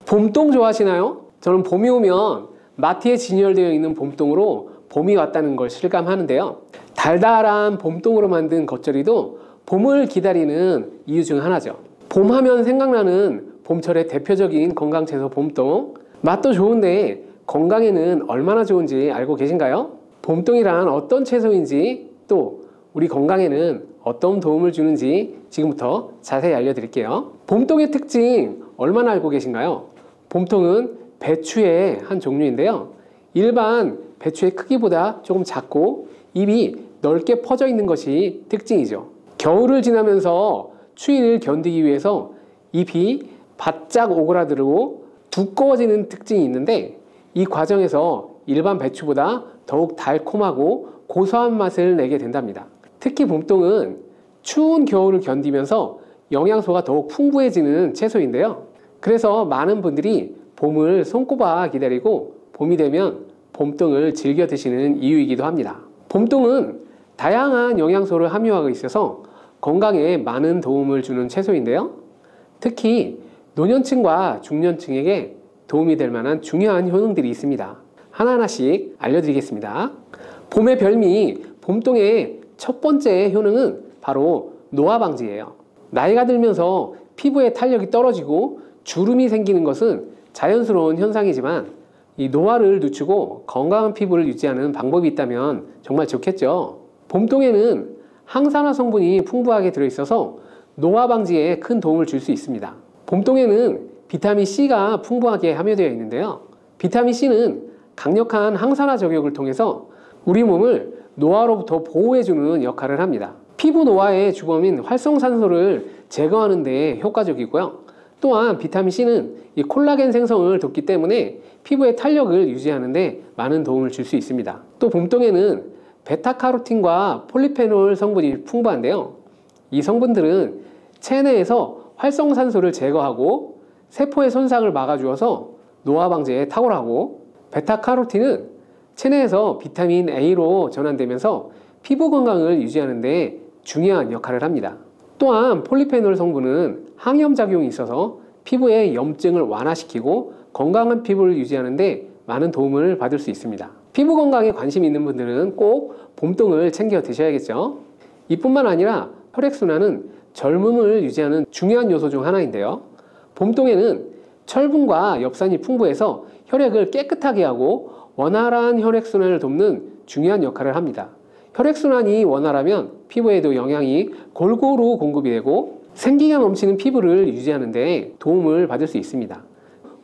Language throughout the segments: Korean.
봄동 좋아하시나요? 저는 봄이 오면 마트에 진열되어 있는 봄동으로 봄이 왔다는 걸 실감하는데요. 달달한 봄동으로 만든 겉절이도 봄을 기다리는 이유 중 하나죠. 봄하면 생각나는 봄철의 대표적인 건강채소 봄동. 맛도 좋은데 건강에는 얼마나 좋은지 알고 계신가요? 봄동이란 어떤 채소인지 또 우리 건강에는 어떤 도움을 주는지 지금부터 자세히 알려드릴게요. 봄동의 특징 얼마나 알고 계신가요? 봄동은 배추의 한 종류인데요. 일반 배추의 크기보다 조금 작고 잎이 넓게 퍼져 있는 것이 특징이죠. 겨울을 지나면서 추위를 견디기 위해서 잎이 바짝 오그라들고 두꺼워지는 특징이 있는데 이 과정에서 일반 배추보다 더욱 달콤하고 고소한 맛을 내게 된답니다. 특히 봄동은 추운 겨울을 견디면서 영양소가 더욱 풍부해지는 채소인데요. 그래서 많은 분들이 봄을 손꼽아 기다리고 봄이 되면 봄동을 즐겨 드시는 이유이기도 합니다. 봄동은 다양한 영양소를 함유하고 있어서 건강에 많은 도움을 주는 채소인데요. 특히 노년층과 중년층에게 도움이 될 만한 중요한 효능들이 있습니다. 하나하나씩 알려드리겠습니다. 봄의 별미 봄동의 첫 번째 효능은 바로 노화 방지예요. 나이가 들면서 피부의 탄력이 떨어지고 주름이 생기는 것은 자연스러운 현상이지만 이 노화를 늦추고 건강한 피부를 유지하는 방법이 있다면 정말 좋겠죠. 봄동에는 항산화 성분이 풍부하게 들어있어서 노화 방지에 큰 도움을 줄 수 있습니다. 봄동에는 비타민C가 풍부하게 함유되어 있는데요. 비타민C는 강력한 항산화 저격을 통해서 우리 몸을 노화로부터 보호해주는 역할을 합니다. 피부 노화의 주범인 활성산소를 제거하는 데 효과적이고요. 또한 비타민C는 이 콜라겐 생성을 돕기 때문에 피부의 탄력을 유지하는 데 많은 도움을 줄 수 있습니다. 또 봄동에는 베타카로틴과 폴리페놀 성분이 풍부한데요. 이 성분들은 체내에서 활성산소를 제거하고 세포의 손상을 막아주어서 노화 방지에 탁월하고, 베타카로틴은 체내에서 비타민 A로 전환되면서 피부 건강을 유지하는 데 중요한 역할을 합니다. 또한 폴리페놀 성분은 항염작용이 있어서 피부의 염증을 완화시키고 건강한 피부를 유지하는 데 많은 도움을 받을 수 있습니다. 피부 건강에 관심 있는 분들은 꼭 봄동을 챙겨 드셔야겠죠. 이뿐만 아니라 혈액순환은 젊음을 유지하는 중요한 요소 중 하나인데요. 봄동에는 철분과 엽산이 풍부해서 혈액을 깨끗하게 하고 원활한 혈액순환을 돕는 중요한 역할을 합니다. 혈액순환이 원활하면 피부에도 영양이 골고루 공급이 되고 생기가 넘치는 피부를 유지하는 데 도움을 받을 수 있습니다.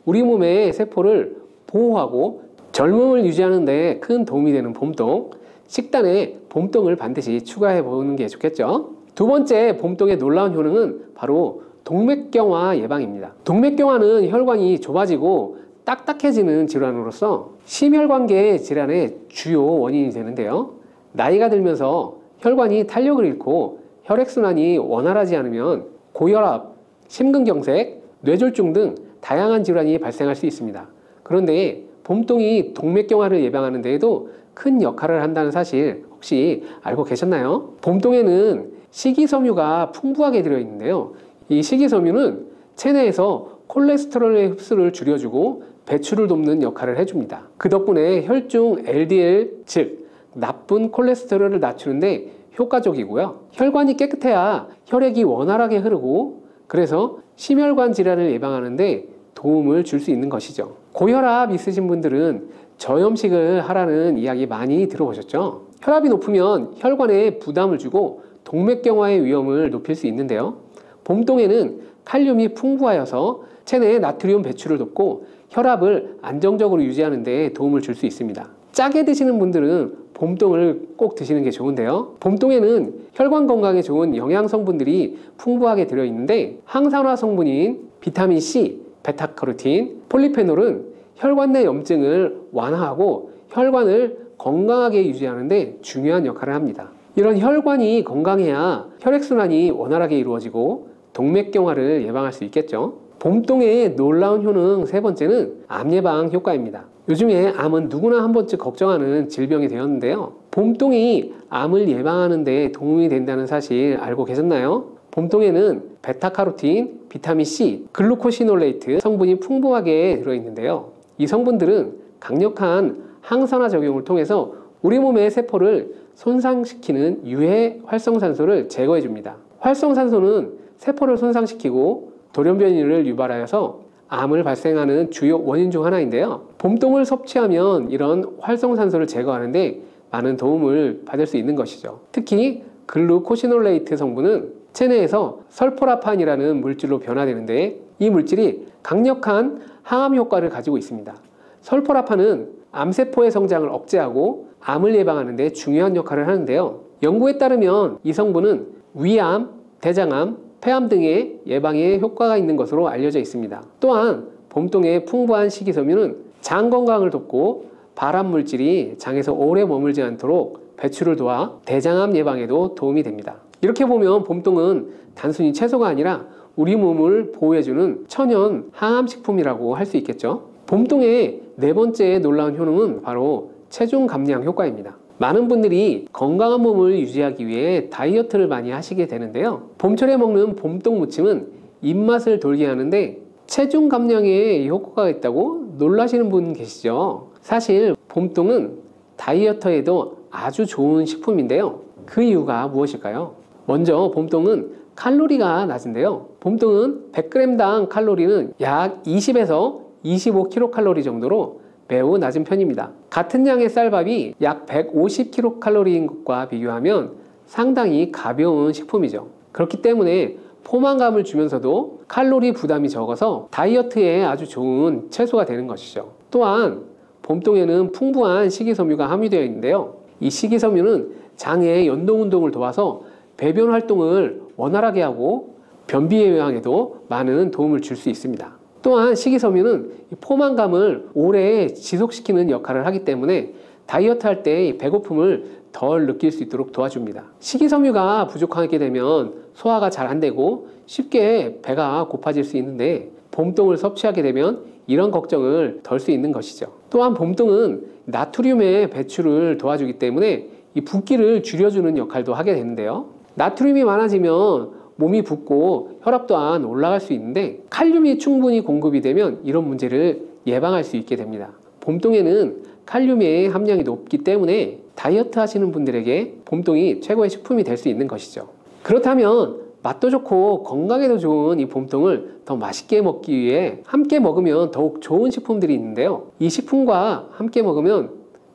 우리 몸의 세포를 보호하고 젊음을 유지하는 데 큰 도움이 되는 봄동, 식단에 봄동을 반드시 추가해 보는 게 좋겠죠. 두 번째 봄동의 놀라운 효능은 바로 동맥경화 예방입니다. 동맥경화는 혈관이 좁아지고 딱딱해지는 질환으로서 심혈관계 질환의 주요 원인이 되는데요. 나이가 들면서 혈관이 탄력을 잃고 혈액순환이 원활하지 않으면 고혈압, 심근경색, 뇌졸중 등 다양한 질환이 발생할 수 있습니다. 그런데 봄동이 동맥경화를 예방하는 데에도 큰 역할을 한다는 사실 혹시 알고 계셨나요? 봄동에는 식이섬유가 풍부하게 들어있는데요. 이 식이섬유는 체내에서 콜레스테롤의 흡수를 줄여주고 배출을 돕는 역할을 해줍니다. 그 덕분에 혈중 LDL, 즉 나쁜 콜레스테롤을 낮추는데 효과적이고요. 혈관이 깨끗해야 혈액이 원활하게 흐르고 그래서 심혈관 질환을 예방하는 데 도움을 줄 수 있는 것이죠. 고혈압 있으신 분들은 저염식을 하라는 이야기 많이 들어보셨죠? 혈압이 높으면 혈관에 부담을 주고 동맥경화의 위험을 높일 수 있는데요. 봄동에는 칼륨이 풍부하여서 체내의 나트륨 배출을 돕고 혈압을 안정적으로 유지하는 데 도움을 줄 수 있습니다. 짜게 드시는 분들은 봄동을 꼭 드시는 게 좋은데요. 봄동에는 혈관 건강에 좋은 영양 성분들이 풍부하게 들어있는데 항산화 성분인 비타민C, 베타카로틴, 폴리페놀은 혈관 내 염증을 완화하고 혈관을 건강하게 유지하는 데 중요한 역할을 합니다. 이런 혈관이 건강해야 혈액순환이 원활하게 이루어지고 동맥경화를 예방할 수 있겠죠. 봄동의 놀라운 효능 세 번째는 암 예방 효과입니다. 요즘에 암은 누구나 한 번쯤 걱정하는 질병이 되었는데요. 봄동이 암을 예방하는 데 도움이 된다는 사실 알고 계셨나요? 봄동에는 베타카로틴, 비타민 C, 글루코시놀레이트 성분이 풍부하게 들어있는데요. 이 성분들은 강력한 항산화 작용을 통해서 우리 몸의 세포를 손상시키는 유해 활성산소를 제거해 줍니다. 활성산소는 세포를 손상시키고 돌연변이를 유발하여서 암을 발생하는 주요 원인 중 하나인데요. 봄동을 섭취하면 이런 활성산소를 제거하는데 많은 도움을 받을 수 있는 것이죠. 특히 글루코시놀레이트 성분은 체내에서 설포라판이라는 물질로 변화되는데 이 물질이 강력한 항암 효과를 가지고 있습니다. 설포라판은 암세포의 성장을 억제하고 암을 예방하는 데 중요한 역할을 하는데요. 연구에 따르면 이 성분은 위암, 대장암, 폐암 등의 예방에 효과가 있는 것으로 알려져 있습니다. 또한 봄동의 풍부한 식이섬유는 장 건강을 돕고 발암 물질이 장에서 오래 머물지 않도록 배출을 도와 대장암 예방에도 도움이 됩니다. 이렇게 보면 봄동은 단순히 채소가 아니라 우리 몸을 보호해주는 천연 항암식품이라고 할 수 있겠죠. 봄동의 네 번째 놀라운 효능은 바로 체중 감량 효과입니다. 많은 분들이 건강한 몸을 유지하기 위해 다이어트를 많이 하시게 되는데요. 봄철에 먹는 봄동 무침은 입맛을 돌게 하는데 체중 감량에 효과가 있다고 놀라시는 분 계시죠? 사실 봄동은 다이어터에도 아주 좋은 식품인데요. 그 이유가 무엇일까요? 먼저 봄동은 칼로리가 낮은데요. 봄동은 100g당 칼로리는 약 20에서 25kcal 정도로 매우 낮은 편입니다. 같은 양의 쌀밥이 약 150kcal인 것과 비교하면 상당히 가벼운 식품이죠. 그렇기 때문에 포만감을 주면서도 칼로리 부담이 적어서 다이어트에 아주 좋은 채소가 되는 것이죠. 또한 봄동에는 풍부한 식이섬유가 함유되어 있는데요. 이 식이섬유는 장의 연동운동을 도와서 배변 활동을 원활하게 하고 변비 예방에도 많은 도움을 줄 수 있습니다. 또한 식이섬유는 포만감을 오래 지속시키는 역할을 하기 때문에 다이어트 할 때 배고픔을 덜 느낄 수 있도록 도와줍니다. 식이섬유가 부족하게 되면 소화가 잘 안 되고 쉽게 배가 고파질 수 있는데 봄동을 섭취하게 되면 이런 걱정을 덜 수 있는 것이죠. 또한 봄동은 나트륨의 배출을 도와주기 때문에 이 붓기를 줄여주는 역할도 하게 되는데요. 나트륨이 많아지면 몸이 붓고 혈압 또한 올라갈 수 있는데 칼륨이 충분히 공급이 되면 이런 문제를 예방할 수 있게 됩니다. 봄동에는 칼륨의 함량이 높기 때문에 다이어트 하시는 분들에게 봄동이 최고의 식품이 될 수 있는 것이죠. 그렇다면 맛도 좋고 건강에도 좋은 이 봄동을 더 맛있게 먹기 위해 함께 먹으면 더욱 좋은 식품들이 있는데요. 이 식품과 함께 먹으면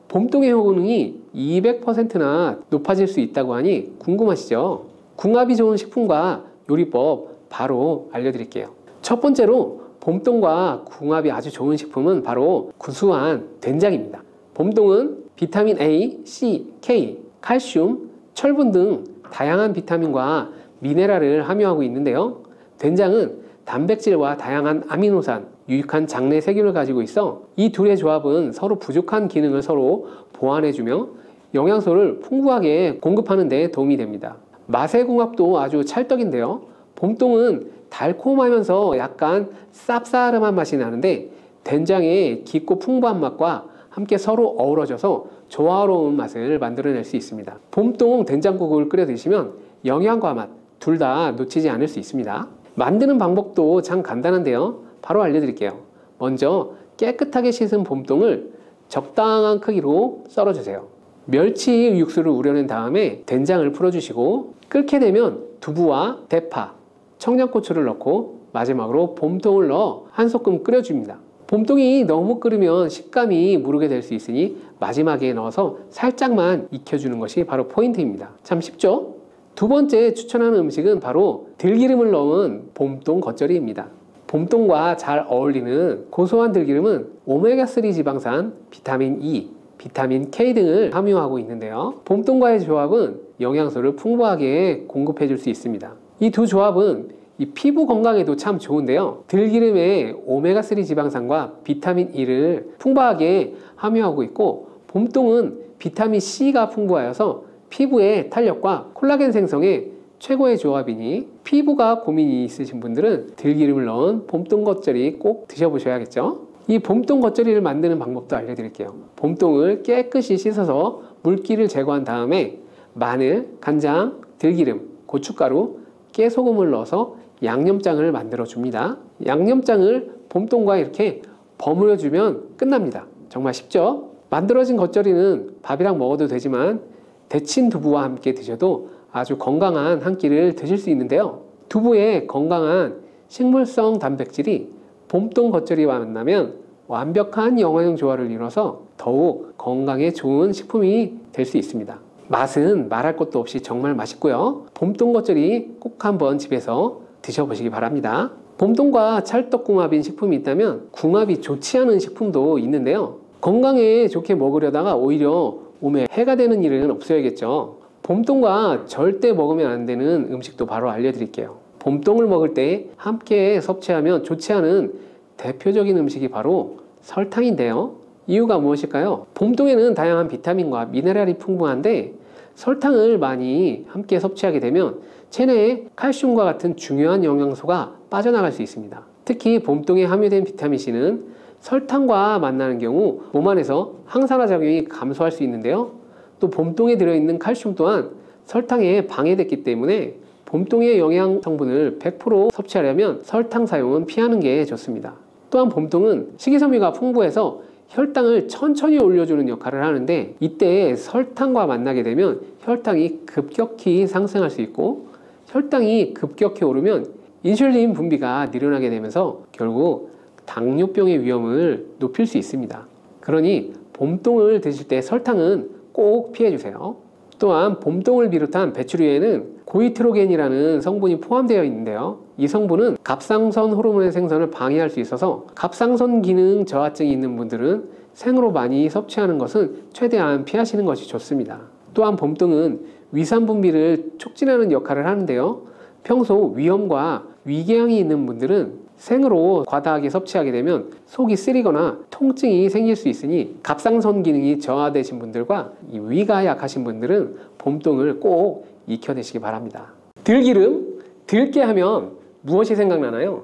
봄동의 효능이 200%나 높아질 수 있다고 하니 궁금하시죠? 궁합이 좋은 식품과 요리법 바로 알려드릴게요. 첫 번째로 봄동과 궁합이 아주 좋은 식품은 바로 구수한 된장입니다. 봄동은 비타민 A, C, K, 칼슘, 철분 등 다양한 비타민과 미네랄을 함유하고 있는데요. 된장은 단백질과 다양한 아미노산, 유익한 장내 세균을 가지고 있어 이 둘의 조합은 서로 부족한 기능을 서로 보완해주며 영양소를 풍부하게 공급하는 데 도움이 됩니다. 맛의 궁합도 아주 찰떡인데요. 봄동은 달콤하면서 약간 쌉싸름한 맛이 나는데 된장의 깊고 풍부한 맛과 함께 서로 어우러져서 조화로운 맛을 만들어낼 수 있습니다. 봄동 된장국을 끓여 드시면 영양과 맛 둘 다 놓치지 않을 수 있습니다. 만드는 방법도 참 간단한데요. 바로 알려드릴게요. 먼저 깨끗하게 씻은 봄동을 적당한 크기로 썰어주세요. 멸치 육수를 우려낸 다음에 된장을 풀어주시고 끓게 되면 두부와 대파, 청양고추를 넣고 마지막으로 봄동을 넣어 한 소끔 끓여줍니다. 봄동이 너무 끓으면 식감이 무르게 될 수 있으니 마지막에 넣어서 살짝만 익혀주는 것이 바로 포인트입니다. 참 쉽죠? 두 번째 추천하는 음식은 바로 들기름을 넣은 봄동 겉절이입니다. 봄동과 잘 어울리는 고소한 들기름은 오메가3 지방산, 비타민 E, 비타민 K 등을 함유하고 있는데요. 봄동과의 조합은 영양소를 풍부하게 공급해 줄 수 있습니다. 이 두 조합은 이 피부 건강에도 참 좋은데요. 들기름에 오메가3 지방산과 비타민 E를 풍부하게 함유하고 있고 봄동은 비타민 C가 풍부하여서 피부의 탄력과 콜라겐 생성에 최고의 조합이니 피부가 고민이 있으신 분들은 들기름을 넣은 봄동 겉절이 꼭 드셔보셔야겠죠. 이 봄동 겉절이를 만드는 방법도 알려드릴게요. 봄동을 깨끗이 씻어서 물기를 제거한 다음에 마늘, 간장, 들기름, 고춧가루, 깨소금을 넣어서 양념장을 만들어 줍니다. 양념장을 봄동과 이렇게 버무려 주면 끝납니다. 정말 쉽죠? 만들어진 겉절이는 밥이랑 먹어도 되지만 데친 두부와 함께 드셔도 아주 건강한 한 끼를 드실 수 있는데요. 두부의 건강한 식물성 단백질이 봄동 겉절이와 만나면 완벽한 영양형 조화를 이뤄서 더욱 건강에 좋은 식품이 될 수 있습니다. 맛은 말할 것도 없이 정말 맛있고요. 봄동 겉절이 꼭 한번 집에서 드셔보시기 바랍니다. 봄동과 찰떡궁합인 식품이 있다면 궁합이 좋지 않은 식품도 있는데요. 건강에 좋게 먹으려다가 오히려 몸에 해가 되는 일은 없어야겠죠. 봄동과 절대 먹으면 안 되는 음식도 바로 알려드릴게요. 봄동을 먹을 때 함께 섭취하면 좋지 않은 대표적인 음식이 바로 설탕인데요. 이유가 무엇일까요? 봄동에는 다양한 비타민과 미네랄이 풍부한데 설탕을 많이 함께 섭취하게 되면 체내에 칼슘과 같은 중요한 영양소가 빠져나갈 수 있습니다. 특히 봄동에 함유된 비타민C는 설탕과 만나는 경우 몸 안에서 항산화 작용이 감소할 수 있는데요. 또 봄동에 들어있는 칼슘 또한 설탕에 방해됐기 때문에 봄동의 영양 성분을 100% 섭취하려면 설탕 사용은 피하는 게 좋습니다. 또한 봄동은 식이섬유가 풍부해서 혈당을 천천히 올려주는 역할을 하는데 이때 설탕과 만나게 되면 혈당이 급격히 상승할 수 있고 혈당이 급격히 오르면 인슐린 분비가 늘어나게 되면서 결국 당뇨병의 위험을 높일 수 있습니다. 그러니 봄동을 드실 때 설탕은 꼭 피해주세요. 또한 봄동을 비롯한 배추류에는 고이트로겐이라는 성분이 포함되어 있는데요. 이 성분은 갑상선 호르몬의 생성을 방해할 수 있어서 갑상선 기능 저하증이 있는 분들은 생으로 많이 섭취하는 것은 최대한 피하시는 것이 좋습니다. 또한 봄동은 위산 분비를 촉진하는 역할을 하는데요. 평소 위염과 위궤양이 있는 분들은 생으로 과다하게 섭취하게 되면 속이 쓰리거나 통증이 생길 수 있으니 갑상선 기능이 저하되신 분들과 이 위가 약하신 분들은 봄동을 꼭 익혀내시기 바랍니다. 들기름, 들깨 하면 무엇이 생각나나요?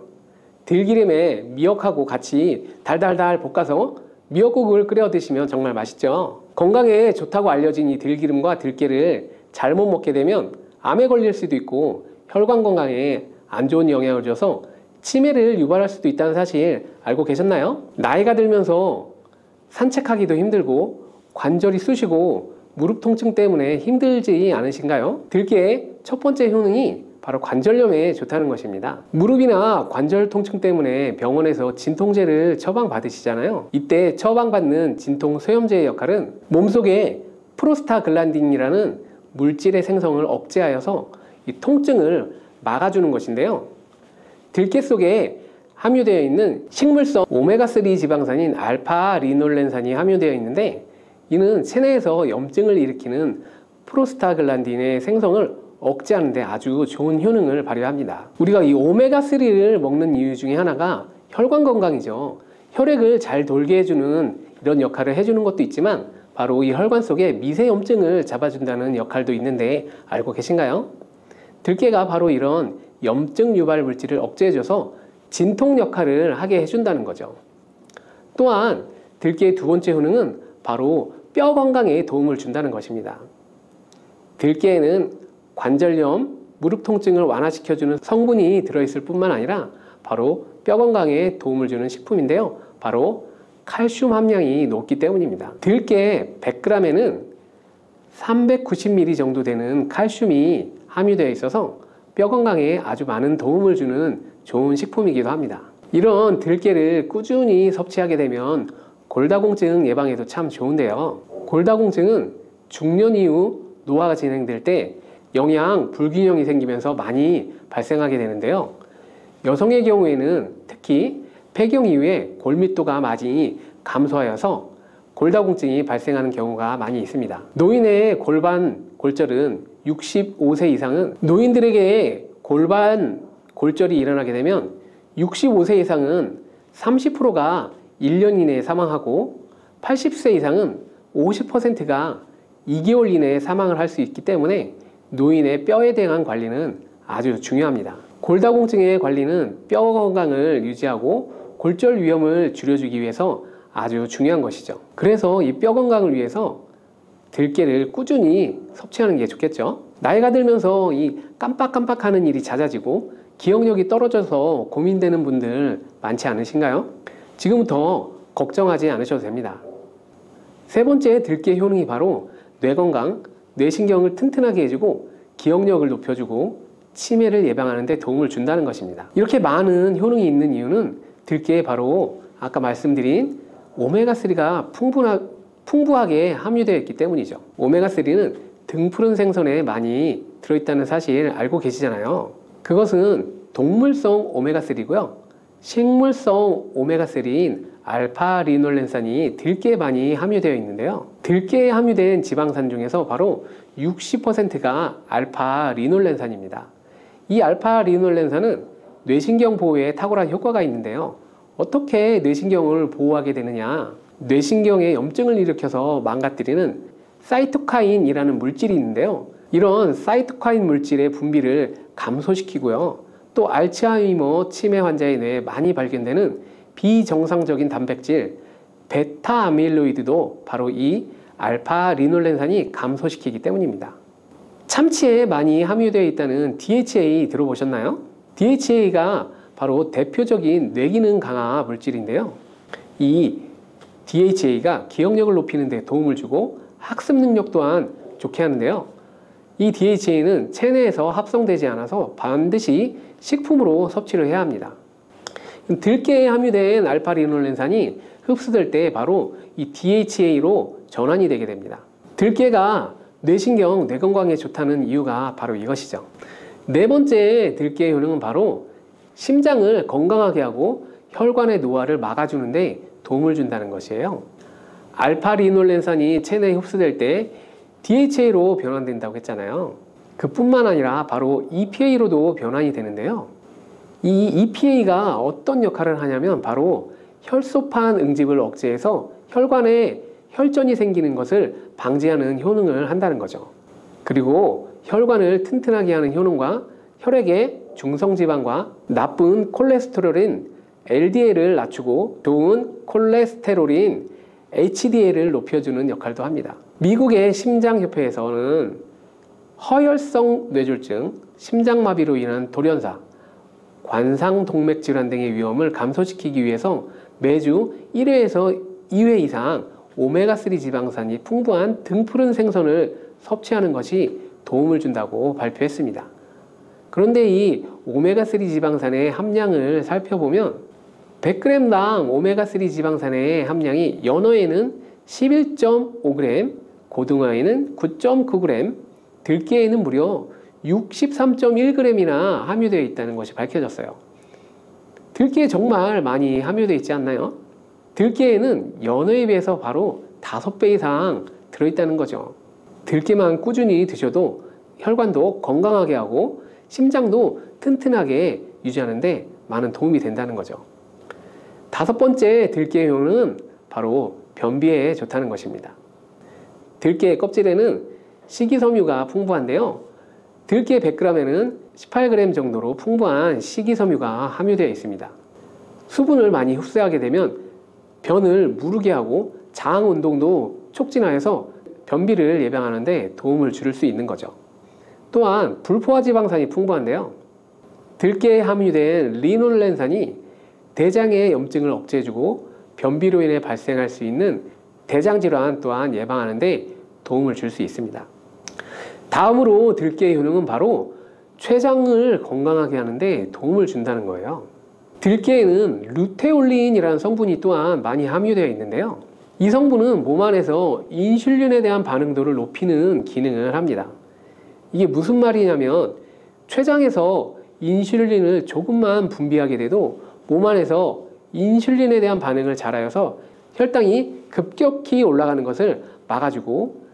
들기름에 미역하고 같이 달달달 볶아서 미역국을 끓여 드시면 정말 맛있죠. 건강에 좋다고 알려진 이 들기름과 들깨를 잘못 먹게 되면 암에 걸릴 수도 있고 혈관 건강에 안 좋은 영향을 줘서 치매를 유발할 수도 있다는 사실 알고 계셨나요? 나이가 들면서 산책하기도 힘들고 관절이 쑤시고 무릎 통증 때문에 힘들지 않으신가요? 들깨의 첫 번째 효능이 바로 관절염에 좋다는 것입니다. 무릎이나 관절 통증 때문에 병원에서 진통제를 처방받으시잖아요. 이때 처방받는 진통 소염제의 역할은 몸속에 프로스타글란딘이라는 물질의 생성을 억제하여서 이 통증을 막아주는 것인데요. 들깨 속에 함유되어 있는 식물성 오메가3 지방산인 알파리놀렌산이 함유되어 있는데 이는 체내에서 염증을 일으키는 프로스타글란딘의 생성을 억제하는 데 아주 좋은 효능을 발휘합니다. 우리가 이 오메가3를 먹는 이유 중에 하나가 혈관 건강이죠. 혈액을 잘 돌게 해주는 이런 역할을 해주는 것도 있지만 바로 이 혈관 속에 미세 염증을 잡아준다는 역할도 있는데 알고 계신가요? 들깨가 바로 이런 염증 유발 물질을 억제해줘서 진통 역할을 하게 해준다는 거죠. 또한 들깨의 두 번째 효능은 바로 뼈 건강에 도움을 준다는 것입니다. 들깨에는 관절염, 무릎 통증을 완화시켜주는 성분이 들어있을 뿐만 아니라 바로 뼈 건강에 도움을 주는 식품인데요. 바로 칼슘 함량이 높기 때문입니다. 들깨 100g에는 390mg 정도 되는 칼슘이 함유되어 있어서 뼈 건강에 아주 많은 도움을 주는 좋은 식품이기도 합니다. 이런 들깨를 꾸준히 섭취하게 되면 골다공증 예방에도 참 좋은데요. 골다공증은 중년 이후 노화가 진행될 때 영양 불균형이 생기면서 많이 발생하게 되는데요. 여성의 경우에는 특히 폐경 이후에 골밀도가 많이 감소하여서 골다공증이 발생하는 경우가 많이 있습니다. 노인의 골반 골절은 65세 이상은 노인들에게 골반 골절이 일어나게 되면 65세 이상은 30%가 1년 이내에 사망하고 80세 이상은 50%가 2개월 이내에 사망을 할 수 있기 때문에 노인의 뼈에 대한 관리는 아주 중요합니다. 골다공증의 관리는 뼈 건강을 유지하고 골절 위험을 줄여주기 위해서 아주 중요한 것이죠. 그래서 이 뼈 건강을 위해서 들깨를 꾸준히 섭취하는 게 좋겠죠. 나이가 들면서 이 깜빡깜빡하는 일이 잦아지고 기억력이 떨어져서 고민되는 분들 많지 않으신가요? 지금부터 걱정하지 않으셔도 됩니다. 세 번째 들깨 효능이 바로 뇌 건강, 뇌신경을 튼튼하게 해주고 기억력을 높여주고 치매를 예방하는 데 도움을 준다는 것입니다. 이렇게 많은 효능이 있는 이유는 들깨에 바로 아까 말씀드린 오메가3가 풍부하게 함유되어 있기 때문이죠. 오메가3는 등푸른 생선에 많이 들어있다는 사실 알고 계시잖아요. 그것은 동물성 오메가3고요. 식물성 오메가3인 알파리놀렌산이 들깨에 많이 함유되어 있는데요. 들깨에 함유된 지방산 중에서 바로 60%가 알파리놀렌산입니다. 이 알파리놀렌산은 뇌신경 보호에 탁월한 효과가 있는데요. 어떻게 뇌신경을 보호하게 되느냐? 뇌신경에 염증을 일으켜서 망가뜨리는 사이토카인이라는 물질이 있는데요. 이런 사이토카인 물질의 분비를 감소시키고요. 또 알츠하이머 치매 환자의 뇌에 많이 발견되는 비정상적인 단백질 베타 아밀로이드도 바로 이 알파리놀렌산이 감소시키기 때문입니다. 참치에 많이 함유되어 있다는 DHA 들어보셨나요? DHA가 바로 대표적인 뇌기능 강화 물질인데요. 이 DHA가 기억력을 높이는 데 도움을 주고 학습 능력 또한 좋게 하는데요. 이 DHA는 체내에서 합성되지 않아서 반드시 식품으로 섭취를 해야 합니다. 들깨에 함유된 알파리놀렌산이 흡수될 때 바로 이 DHA로 전환이 되게 됩니다. 들깨가 뇌신경, 뇌건강에 좋다는 이유가 바로 이것이죠. 네 번째 들깨의 효능은 바로 심장을 건강하게 하고 혈관의 노화를 막아주는데 도움을 준다는 것이에요. 알파리놀렌산이 체내에 흡수될 때 DHA로 변환된다고 했잖아요. 그뿐만 아니라 바로 EPA로도 변환이 되는데요. 이 EPA가 어떤 역할을 하냐면 바로 혈소판 응집을 억제해서 혈관에 혈전이 생기는 것을 방지하는 효능을 한다는 거죠. 그리고 혈관을 튼튼하게 하는 효능과 혈액의 중성지방과 나쁜 콜레스테롤인 LDL을 낮추고 좋은 콜레스테롤인 HDL을 높여주는 역할도 합니다. 미국의 심장협회에서는 허혈성 뇌졸중, 심장마비로 인한 돌연사, 관상동맥 질환 등의 위험을 감소시키기 위해서 매주 1회에서 2회 이상 오메가3 지방산이 풍부한 등푸른 생선을 섭취하는 것이 도움을 준다고 발표했습니다. 그런데 이 오메가3 지방산의 함량을 살펴보면 100g당 오메가3 지방산의 함량이 연어에는 11.5g, 고등어에는 9.9g, 들깨에는 무려 63.1g이나 함유되어 있다는 것이 밝혀졌어요. 들깨에 정말 많이 함유되어 있지 않나요? 들깨에는 연어에 비해서 바로 5배 이상 들어있다는 거죠. 들깨만 꾸준히 드셔도 혈관도 건강하게 하고 심장도 튼튼하게 유지하는데 많은 도움이 된다는 거죠. 5번째 들깨의 효능은 바로 변비에 좋다는 것입니다. 들깨의 껍질에는 식이섬유가 풍부한데요. 들깨 100g에는 18g 정도로 풍부한 식이섬유가 함유되어 있습니다. 수분을 많이 흡수하게 되면 변을 무르게 하고 장 운동도 촉진하여서 변비를 예방하는 데 도움을 줄 수 있는 거죠. 또한 불포화 지방산이 풍부한데요. 들깨에 함유된 리놀렌산이 대장의 염증을 억제해주고 변비로 인해 발생할 수 있는 대장질환 또한 예방하는 데 도움을 줄 수 있습니다. 다음으로 들깨의 효능은 바로 췌장을 건강하게 하는데 도움을 준다는 거예요. 들깨에는 루테올린이라는 성분이 또한 많이 함유되어 있는데요. 이 성분은 몸 안에서 인슐린에 대한 반응도를 높이는 기능을 합니다. 이게 무슨 말이냐면 췌장에서 인슐린을 조금만 분비하게 돼도 몸 안에서 인슐린에 대한 반응을 잘하여서 혈당이 급격히 올라가는 것을 막아주고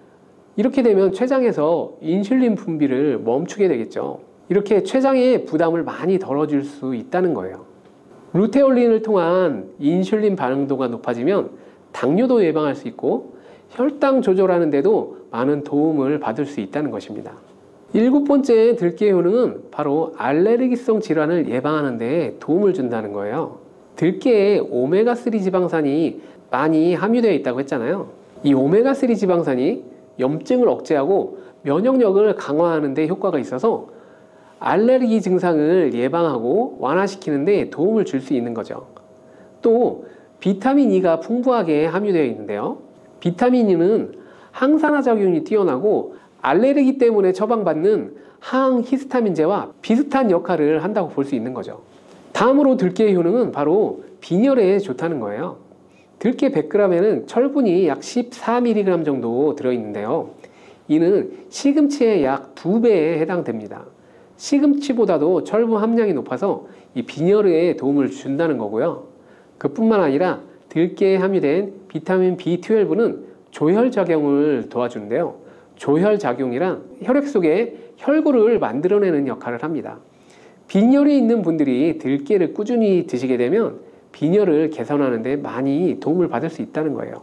이렇게 되면 췌장에서 인슐린 분비를 멈추게 되겠죠. 이렇게 췌장의 부담을 많이 덜어줄 수 있다는 거예요. 루테올린을 통한 인슐린 반응도가 높아지면 당뇨도 예방할 수 있고 혈당 조절하는 데도 많은 도움을 받을 수 있다는 것입니다. 7번째 들깨의 효능은 바로 알레르기성 질환을 예방하는 데 도움을 준다는 거예요. 들깨에 오메가3 지방산이 많이 함유되어 있다고 했잖아요. 이 오메가3 지방산이 염증을 억제하고 면역력을 강화하는 데 효과가 있어서 알레르기 증상을 예방하고 완화시키는 데 도움을 줄 수 있는 거죠. 또 비타민 E가 풍부하게 함유되어 있는데요. 비타민 E는 항산화 작용이 뛰어나고 알레르기 때문에 처방받는 항히스타민제와 비슷한 역할을 한다고 볼 수 있는 거죠. 다음으로 들깨의 효능은 바로 빈혈에 좋다는 거예요. 들깨 100g에는 철분이 약 14mg 정도 들어있는데요. 이는 시금치의 약 2배에 해당됩니다. 시금치보다도 철분 함량이 높아서 이 빈혈에 도움을 준다는 거고요. 그뿐만 아니라 들깨에 함유된 비타민 B12는 조혈작용을 도와주는데요. 조혈작용이란 혈액 속에 혈구를 만들어내는 역할을 합니다. 빈혈이 있는 분들이 들깨를 꾸준히 드시게 되면 빈혈을 개선하는 데 많이 도움을 받을 수 있다는 거예요.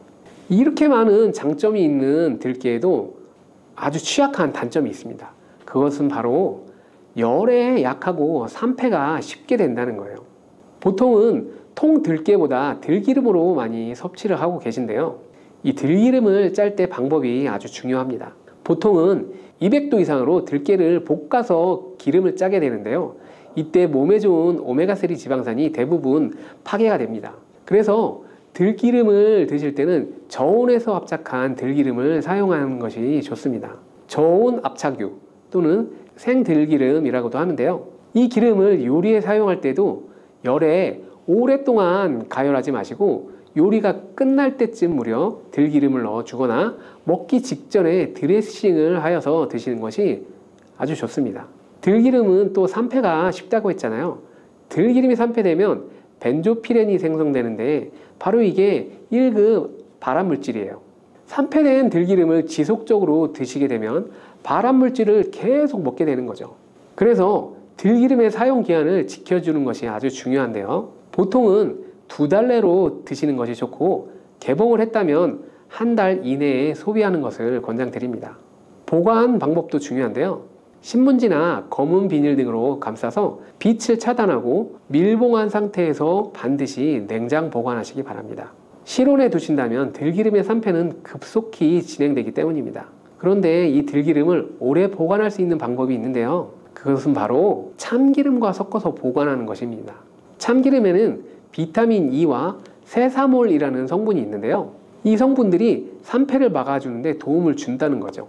이렇게 많은 장점이 있는 들깨에도 아주 취약한 단점이 있습니다. 그것은 바로 열에 약하고 산패가 쉽게 된다는 거예요. 보통은 통들깨보다 들기름으로 많이 섭취를 하고 계신데요. 이 들기름을 짤 때 방법이 아주 중요합니다. 보통은 200도 이상으로 들깨를 볶아서 기름을 짜게 되는데요. 이때 몸에 좋은 오메가3 지방산이 대부분 파괴가 됩니다. 그래서 들기름을 드실 때는 저온에서 압착한 들기름을 사용하는 것이 좋습니다. 저온 압착유 또는 생들기름이라고도 하는데요. 이 기름을 요리에 사용할 때도 열에 오랫동안 가열하지 마시고 요리가 끝날 때쯤 무렵 들기름을 넣어 주거나 먹기 직전에 드레싱을 하여서 드시는 것이 아주 좋습니다. 들기름은 또 산패가 쉽다고 했잖아요. 들기름이 산패되면 벤조피렌이 생성되는데 바로 이게 1급 발암물질이에요. 산패된 들기름을 지속적으로 드시게 되면 발암물질을 계속 먹게 되는 거죠. 그래서 들기름의 사용 기한을 지켜주는 것이 아주 중요한데요. 보통은 2달 내로 드시는 것이 좋고 개봉을 했다면 1달 이내에 소비하는 것을 권장드립니다. 보관 방법도 중요한데요. 신문지나 검은 비닐 등으로 감싸서 빛을 차단하고 밀봉한 상태에서 반드시 냉장 보관하시기 바랍니다. 실온에 두신다면 들기름의 산패는 급속히 진행되기 때문입니다. 그런데 이 들기름을 오래 보관할 수 있는 방법이 있는데요. 그것은 바로 참기름과 섞어서 보관하는 것입니다. 참기름에는 비타민 E와 세사몰이라는 성분이 있는데요. 이 성분들이 산패를 막아주는 데 도움을 준다는 거죠.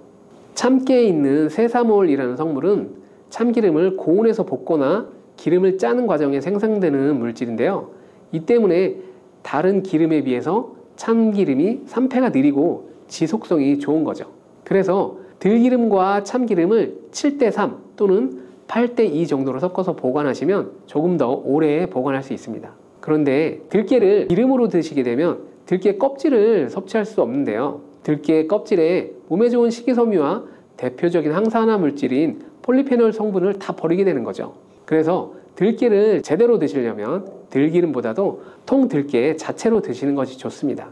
참깨에 있는 세사몰이라는 성분은 참기름을 고온에서 볶거나 기름을 짜는 과정에 생성되는 물질인데요. 이 때문에 다른 기름에 비해서 참기름이 산패가 느리고 지속성이 좋은 거죠. 그래서 들기름과 참기름을 7:3 또는 8:2 정도로 섞어서 보관하시면 조금 더 오래 보관할 수 있습니다. 그런데 들깨를 기름으로 드시게 되면 들깨 껍질을 섭취할 수 없는데요. 들깨 껍질에 몸에 좋은 식이섬유와 대표적인 항산화 물질인 폴리페놀 성분을 다 버리게 되는 거죠. 그래서 들깨를 제대로 드시려면 들기름보다도 통들깨 자체로 드시는 것이 좋습니다.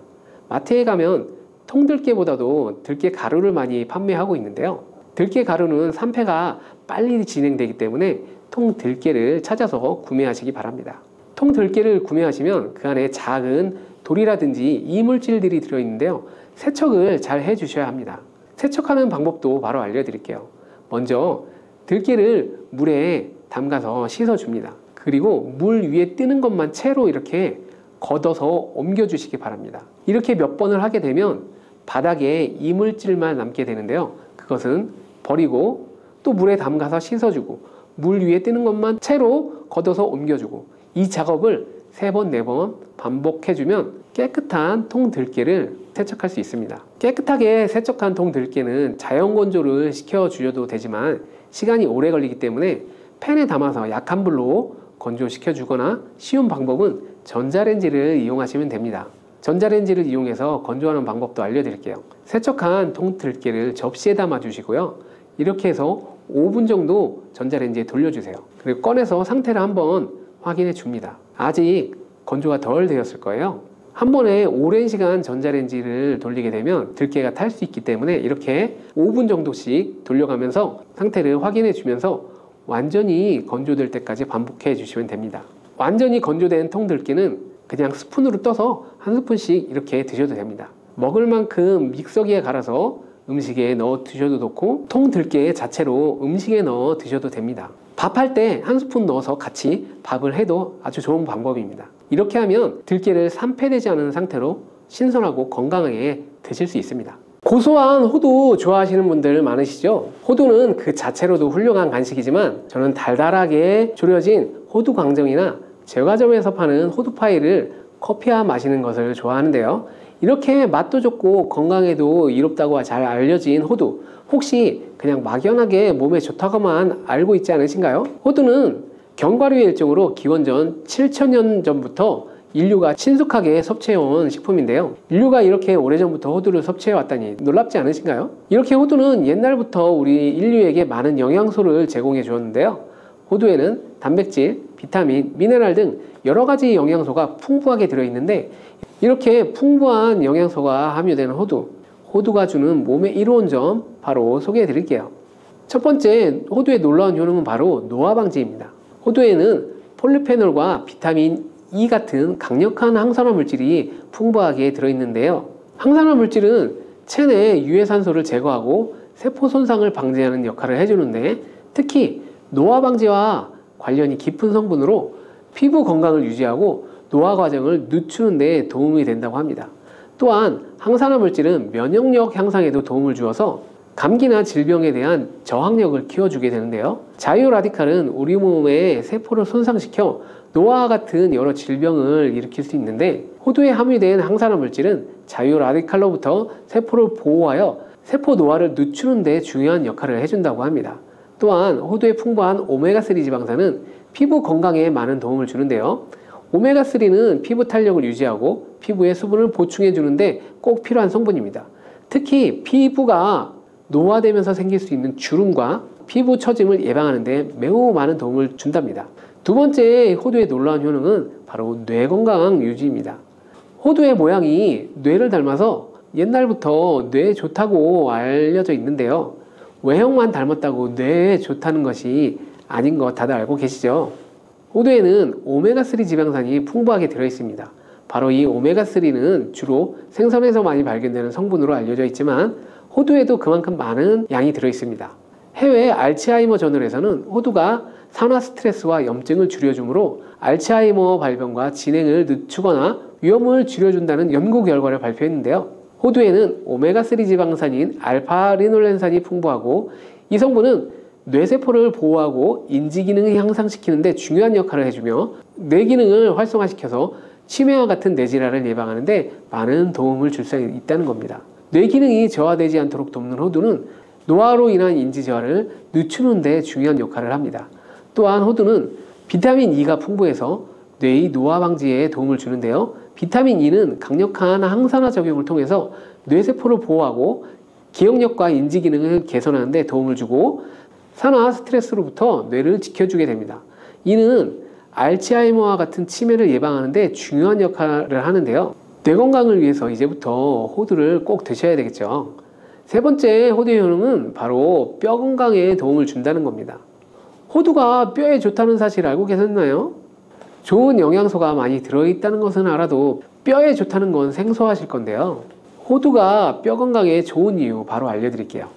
마트에 가면 통들깨보다도 들깨 가루를 많이 판매하고 있는데요. 들깨 가루는 산패가 빨리 진행되기 때문에 통들깨를 찾아서 구매하시기 바랍니다. 통들깨를 구매하시면 그 안에 작은 돌이라든지 이물질들이 들어있는데요. 세척을 잘 해주셔야 합니다. 세척하는 방법도 바로 알려드릴게요. 먼저 들깨를 물에 담가서 씻어줍니다. 그리고 물 위에 뜨는 것만 채로 이렇게 걷어서 옮겨주시기 바랍니다. 이렇게 몇 번을 하게 되면 바닥에 이물질만 남게 되는데요. 그것은 버리고 또 물에 담가서 씻어주고 물 위에 뜨는 것만 채로 걷어서 옮겨주고 이 작업을 3번, 4번 반복해주면 깨끗한 통들깨를 세척할 수 있습니다. 깨끗하게 세척한 통들깨는 자연 건조를 시켜주셔도 되지만 시간이 오래 걸리기 때문에 팬에 담아서 약한 불로 건조시켜 주거나 쉬운 방법은 전자레인지를 이용하시면 됩니다. 전자레인지를 이용해서 건조하는 방법도 알려드릴게요. 세척한 통들깨를 접시에 담아 주시고요. 이렇게 해서 5분 정도 전자레인지에 돌려주세요. 그리고 꺼내서 상태를 한번 확인해 줍니다. 아직 건조가 덜 되었을 거예요. 한 번에 오랜 시간 전자레인지를 돌리게 되면 들깨가 탈 수 있기 때문에 이렇게 5분 정도씩 돌려가면서 상태를 확인해 주면서 완전히 건조될 때까지 반복해 주시면 됩니다. 완전히 건조된 통들깨는 그냥 스푼으로 떠서 한 스푼씩 이렇게 드셔도 됩니다. 먹을 만큼 믹서기에 갈아서 음식에 넣어 드셔도 좋고 통들깨 자체로 음식에 넣어 드셔도 됩니다. 밥할 때 한 스푼 넣어서 같이 밥을 해도 아주 좋은 방법입니다. 이렇게 하면 들깨를 산패되지 않은 상태로 신선하고 건강하게 드실 수 있습니다. 고소한 호두 좋아하시는 분들 많으시죠? 호두는 그 자체로도 훌륭한 간식이지만 저는 달달하게 졸여진 호두 강정이나 제과점에서 파는 호두파이를 커피와 마시는 것을 좋아하는데요. 이렇게 맛도 좋고 건강에도 이롭다고 잘 알려진 호두, 혹시 그냥 막연하게 몸에 좋다고만 알고 있지 않으신가요? 호두는 견과류의 일종으로 기원전 7,000년 전부터 인류가 친숙하게 섭취해온 식품인데요. 인류가 이렇게 오래전부터 호두를 섭취해왔다니 놀랍지 않으신가요? 이렇게 호두는 옛날부터 우리 인류에게 많은 영양소를 제공해 주었는데요. 호두에는 단백질, 비타민, 미네랄 등 여러 가지 영양소가 풍부하게 들어있는데 이렇게 풍부한 영양소가 함유되는 호두가 주는 몸에 이로운 점 바로 소개해 드릴게요. 첫 번째, 호두의 놀라운 효능은 바로 노화 방지입니다. 호두에는 폴리페놀과 비타민 E 같은 강력한 항산화 물질이 풍부하게 들어있는데요. 항산화 물질은 체내 유해산소를 제거하고 세포 손상을 방지하는 역할을 해주는데 특히 노화 방지와 관련이 깊은 성분으로 피부 건강을 유지하고 노화 과정을 늦추는 데 도움이 된다고 합니다. 또한 항산화 물질은 면역력 향상에도 도움을 주어서 감기나 질병에 대한 저항력을 키워주게 되는데요. 자유 라디칼은 우리 몸의 세포를 손상시켜 노화와 같은 여러 질병을 일으킬 수 있는데 호두에 함유된 항산화 물질은 자유 라디칼로부터 세포를 보호하여 세포 노화를 늦추는 데 중요한 역할을 해준다고 합니다. 또한 호두에 풍부한 오메가3 지방산은 피부 건강에 많은 도움을 주는데요. 오메가3는 피부 탄력을 유지하고 피부에 수분을 보충해 주는데 꼭 필요한 성분입니다. 특히 피부가 노화되면서 생길 수 있는 주름과 피부 처짐을 예방하는 데 매우 많은 도움을 준답니다. 두 번째 호두의 놀라운 효능은 바로 뇌 건강 유지입니다. 호두의 모양이 뇌를 닮아서 옛날부터 뇌에 좋다고 알려져 있는데요. 외형만 닮았다고 뇌에 좋다는 것이 아닌 거 다들 알고 계시죠? 호두에는 오메가3 지방산이 풍부하게 들어있습니다. 바로 이 오메가3는 주로 생선에서 많이 발견되는 성분으로 알려져 있지만 호두에도 그만큼 많은 양이 들어있습니다. 해외 알츠하이머 저널에서는 호두가 산화 스트레스와 염증을 줄여주므로 알츠하이머 발병과 진행을 늦추거나 위험을 줄여준다는 연구 결과를 발표했는데요. 호두에는 오메가3 지방산인 알파리놀렌산이 풍부하고 이 성분은 뇌세포를 보호하고 인지 기능을 향상시키는 데 중요한 역할을 해주며 뇌 기능을 활성화시켜서 치매와 같은 뇌질환을 예방하는 데 많은 도움을 줄 수 있다는 겁니다. 뇌 기능이 저하되지 않도록 돕는 호두는 노화로 인한 인지 저하를 늦추는 데 중요한 역할을 합니다. 또한 호두는 비타민 E가 풍부해서 뇌의 노화 방지에 도움을 주는데요. 비타민 E는 강력한 항산화 작용을 통해서 뇌세포를 보호하고 기억력과 인지 기능을 개선하는 데 도움을 주고 산화 스트레스로부터 뇌를 지켜주게 됩니다. 이는 알츠하이머와 같은 치매를 예방하는 데 중요한 역할을 하는데요. 뇌 건강을 위해서 이제부터 호두를 꼭 드셔야 되겠죠. 세 번째 호두의 효능은 바로 뼈 건강에 도움을 준다는 겁니다. 호두가 뼈에 좋다는 사실 알고 계셨나요? 좋은 영양소가 많이 들어있다는 것은 알아도 뼈에 좋다는 건 생소하실 건데요. 호두가 뼈 건강에 좋은 이유 바로 알려드릴게요.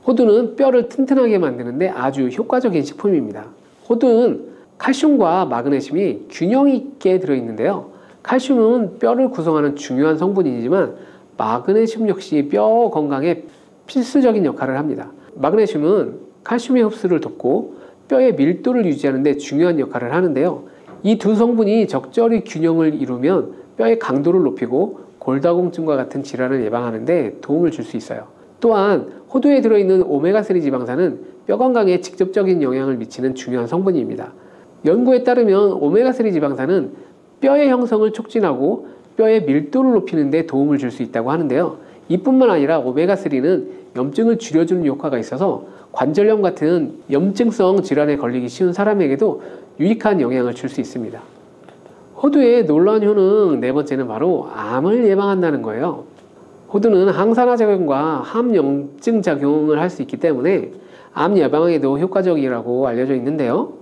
호두는 뼈를 튼튼하게 만드는데 아주 효과적인 식품입니다. 호두는 칼슘과 마그네슘이 균형 있게 들어있는데요. 칼슘은 뼈를 구성하는 중요한 성분이지만 마그네슘 역시 뼈 건강에 필수적인 역할을 합니다. 마그네슘은 칼슘의 흡수를 돕고 뼈의 밀도를 유지하는 데 중요한 역할을 하는데요. 이 두 성분이 적절히 균형을 이루면 뼈의 강도를 높이고 골다공증과 같은 질환을 예방하는 데 도움을 줄 수 있어요. 또한 호두에 들어있는 오메가3 지방산은 뼈 건강에 직접적인 영향을 미치는 중요한 성분입니다. 연구에 따르면 오메가3 지방산은 뼈의 형성을 촉진하고 뼈의 밀도를 높이는 데 도움을 줄 수 있다고 하는데요. 이뿐만 아니라 오메가3는 염증을 줄여주는 효과가 있어서 관절염 같은 염증성 질환에 걸리기 쉬운 사람에게도 유익한 영향을 줄 수 있습니다. 호두의 놀라운 효능 네 번째는 바로 암을 예방한다는 거예요. 호두는 항산화 작용과 항염증 작용을 할 수 있기 때문에 암 예방에도 효과적이라고 알려져 있는데요.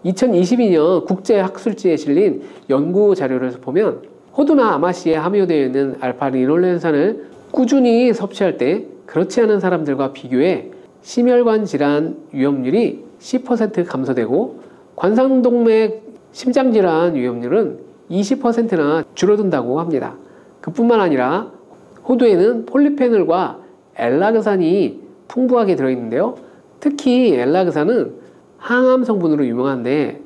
2022년 국제학술지에 실린 연구 자료를 보면 호두나 아마씨에 함유되어 있는 알파리놀렌산을 꾸준히 섭취할 때 그렇지 않은 사람들과 비교해 심혈관 질환 위험률이 10% 감소되고 관상동맥 심장질환 위험률은 20%나 줄어든다고 합니다. 그뿐만 아니라 호두에는 폴리페놀과 엘라그산이 풍부하게 들어있는데요. 특히 엘라그산은 항암 성분으로 유명한데,